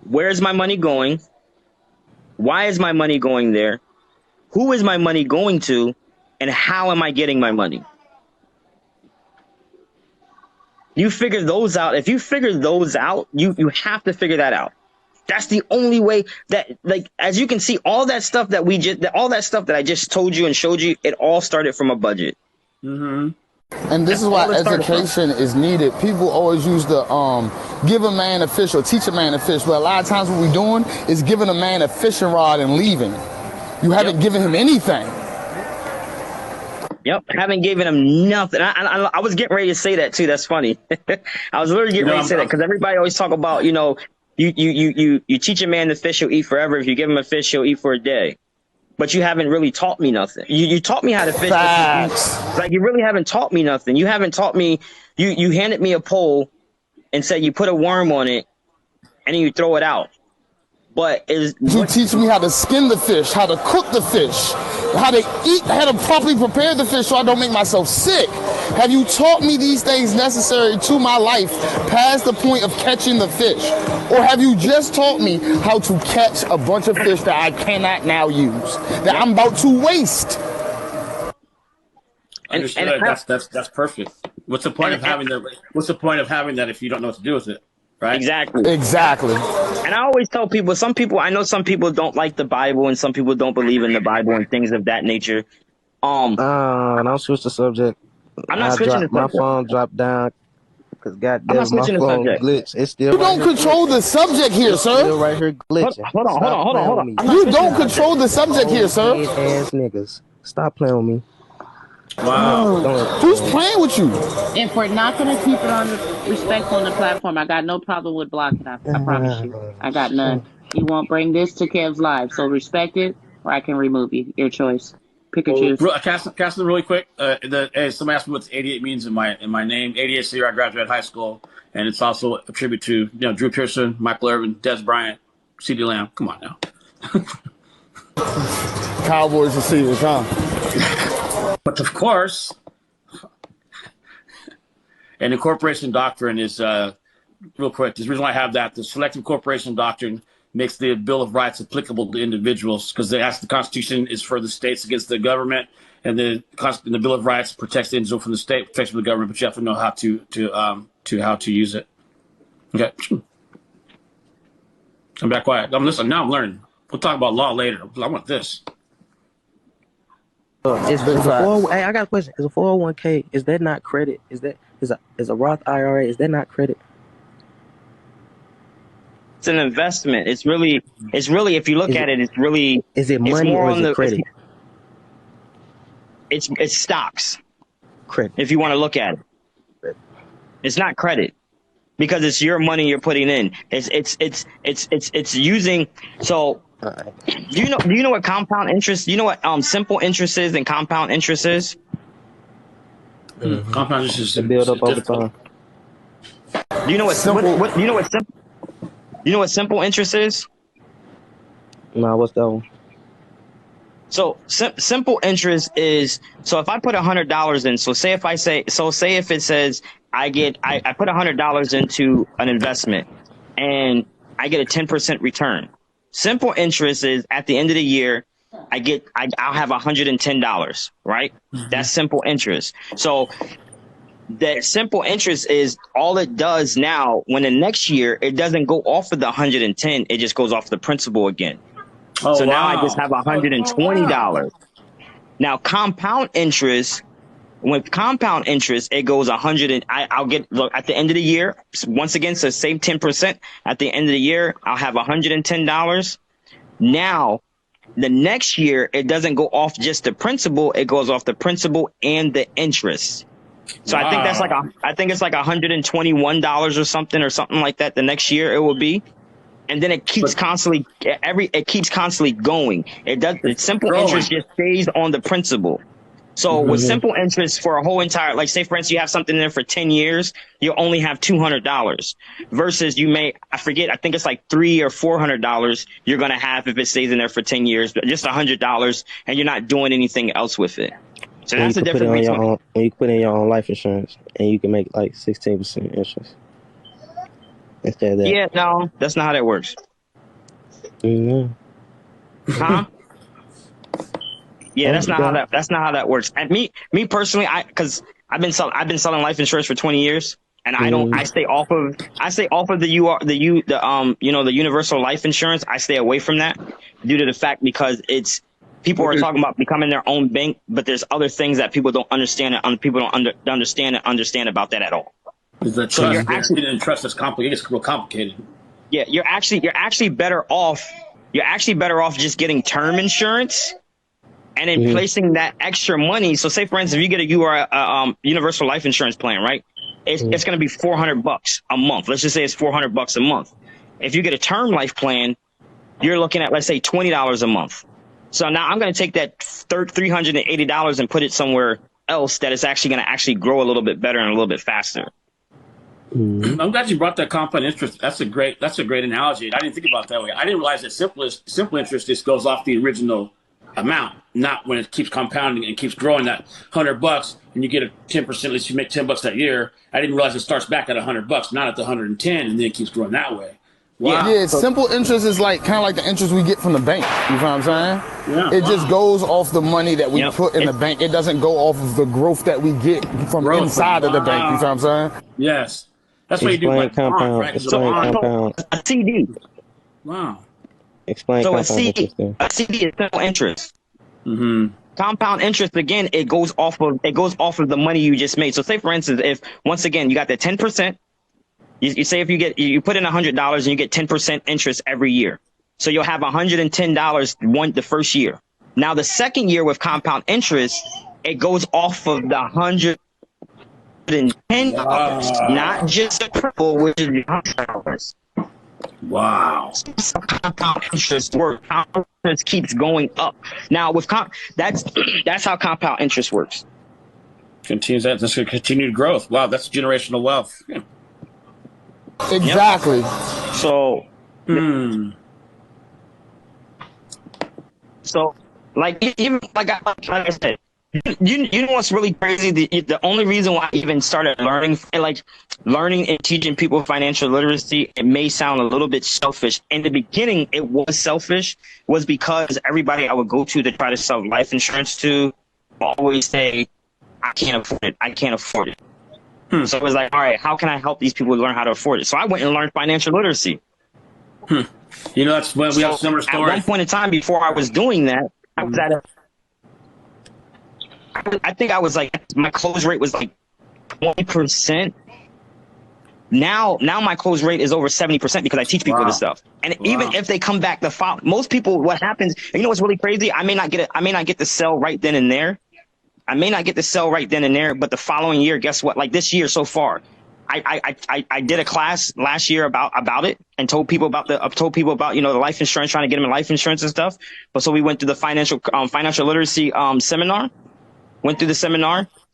Where is my money going? Why is my money going there? Who is my money going to? And how am I getting my money? You figure those out. If you figure those out, you have to figure that out. That's the only way that, like, as you can see, all that stuff that I just told you and showed you, it all started from a budget. And this is why education is needed. People always use the give a man a fish or teach a man a fish, but a lot of times what we're doing is giving a man a fishing rod and leaving. You haven't given him anything. Yep, haven't given him nothing. I was getting ready to say that too. That's funny. I was literally getting ready to say that because everybody always talk about, you teach a man to fish, he'll eat forever. If you give him a fish, he'll eat for a day. But you haven't really taught me nothing. You taught me how to fish. Like, you really haven't taught me nothing. You haven't taught me. You handed me a pole and said you put a worm on it and then you throw it out. But you teach me how to skin the fish, how to cook the fish, how to eat, how to properly prepare the fish so I don't make myself sick. Have you taught me these things necessary to my life past the point of catching the fish? Or have you just taught me how to catch a bunch of fish that I cannot now use, that I'm about to waste? Understood. That's perfect. What's the point of having that if you don't know what to do with it? Right? Exactly. And I always tell people, I know some people don't like the Bible and some people don't believe in the Bible and things of that nature. Don't switch the subject. I'm not switching the subject. My phone dropped down because goddamn my phone glitched. It's still. You don't control the subject here, sir. Still right here glitching. Hold on. You don't control the subject here, sir. Ass niggas, stop playing with me. Wow. Who's playing with you? If we're not going to keep it on respectful on the platform, I got no problem with blocking. I promise you. I got none. You won't bring this to Kev's live, so respect it, or I can remove you. Your choice. Pick or choose. Castle, really quick. Somebody asked me what 88 means in my name. 88 is the year I graduated high school, and it's also a tribute to Drew Pearson, Michael Irvin, Des Bryant, C.D. Lamb. Come on now. Cowboys receivers, huh? But of course, an incorporation doctrine is real quick. The reason why I have that, the selective incorporation doctrine makes the Bill of Rights applicable to individuals because the Constitution is for the states against the government, and the Bill of Rights protects the individual from the state, protects from the government. But you have to know how to use it. Okay. I'm back quiet. I'm listening. Now I'm learning. We'll talk about law later. I want this. Hey, I got a question. Is a 401k, is that not credit? Is a Roth IRA, is that not credit? It's an investment. It's really if you look at it, it's really, is it money or is it credit? It's stocks. Credit. If you want to look at it, it's not credit because it's your money you're putting in. It's using. So do you know what compound interest? Do you know what simple interest is and compound interest is? Mm-hmm. Compound interest is to build up over time. Do you know what simple? What you know what simple? You know what simple interest is? No, what's that one? So simple interest is, so if I put $100 in, say if it says I put $100 into an investment and I get a 10% return. Simple interest is at the end of the year, I'll have $110, right? Mm-hmm. That's simple interest. So that simple interest is all it does now. When the next year, it doesn't go off of the 110, it just goes off the principal again. Oh, so wow. Now I just have $120. Now compound interest, with compound interest, it goes 100. I'll get, look, at the end of the year, once again, so save 10%. At the end of the year, I'll have $110. Now, the next year, it doesn't go off just the principal; it goes off the principal and the interest. So wow. I think it's like $121 or something like that. The next year it will be, and then it keeps constantly going. Simple interest just stays on the principal. So with simple interest for a whole entire, like say for instance, you have something there for 10 years, you only have $200 versus I think it's like $300 or $400 you're going to have if it stays in there for 10 years, but just $100 and you're not doing anything else with it. So that's the difference between when you put in your own life insurance and you can make like 16% interest instead of that. Yeah, no, that's not how that works. Mm-hmm. Huh? Yeah, that's not how that works. And me personally, because I've been selling life insurance for 20 years, and I stay off of the universal life insurance. I stay away from that due to the fact because people are talking about becoming their own bank, but there's other things that people don't understand and people don't understand about that at all. The trust is complicated. It's real complicated. Yeah, you're actually better off. You're actually better off just getting term insurance and then placing that extra money. So say for instance, if you get a universal life insurance plan, right? It's going to be $400 a month. Let's just say it's $400 a month. If you get a term life plan, you're looking at, let's say, $20 a month. So now I'm going to take that $380 and put it somewhere else that is actually going to actually grow a little bit better and a little bit faster. I'm glad you brought that compound interest. That's a great analogy. I didn't think about it that way. I didn't realize that simple interest just goes off the original amount, not when it keeps compounding and keeps growing. That $100 and you get a 10%, at least you make $10 that year. I didn't realize it starts back at $100, not at the 110, and then it keeps growing that way. Wow. Yeah, simple interest is like kind of like the interest we get from the bank. You know what I'm saying? Yeah. It just goes off the money that we put in the bank. It doesn't go off of the growth that we get from inside of the bank. You know what I'm saying? Yes. That's what you do like compound. right? Compound. A CD. Wow. Explain compound interest. A CD is simple interest. Mm-hmm. Compound interest, again, it goes off of the money you just made. So say for instance, if once again you got the 10%, you say if you put in $100 and you get 10% interest every year. So you'll have $110 the first year. Now the second year with compound interest, it goes off of the $110, not just the triple, which is $100. Wow. So compound interest works. Compound interest keeps going up. Now with that's how compound interest works. Continues that. That's continued growth. Wow, that's generational wealth. Yeah. Exactly. Yep. So. So, like even like I said, you know what's really crazy? The only reason why I even started learning and teaching people financial literacy, it may sound a little bit selfish. In the beginning, it was selfish, was because everybody I would go to try to sell life insurance to always say, I can't afford it. I can't afford it. So it was like, all right, how can I help these people learn how to afford it? So I went and learned financial literacy. You know, that's when we have similar stories. At one point in time, before I was doing that, I was I think I was like, my close rate was like 20%. Now my close rate is over 70% because I teach people this stuff. And even if they come back most people, what happens, you know what's really crazy? I may not get to sell right then and there. But the following year, guess what? Like this year so far, I did a class last year about it and told people about the life insurance, trying to get them in life insurance and stuff. But so we went through the financial literacy seminar,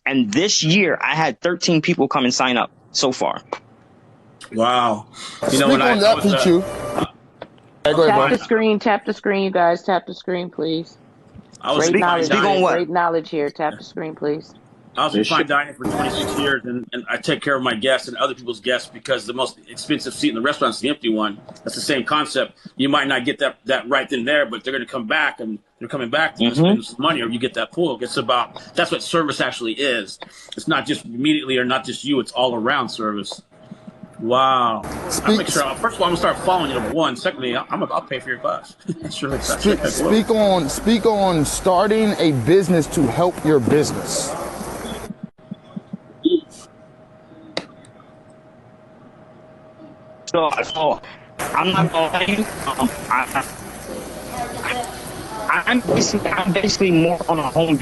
and this year I had 13 people come and sign up so far. Wow. You know, when I that, Pichu. Go ahead, tap the screen, you guys. Tap the screen, please. I was great knowledge here. Tap the screen, please. I was in fine dining for 26 years, and I take care of my guests and other people's guests because the most expensive seat in the restaurant is the empty one. That's the same concept. You might not get that right then there, but they're going to come back, and they're coming back to spend some money, or you get that pool. That's what service actually is. It's not just immediately or not just you. It's all around service. Wow. First of all, I'm going to start following you, number one. Secondly, I'll pay for your class. Speak on starting a business to help your business. So I'm not going to lie to you. I'm basically more on a home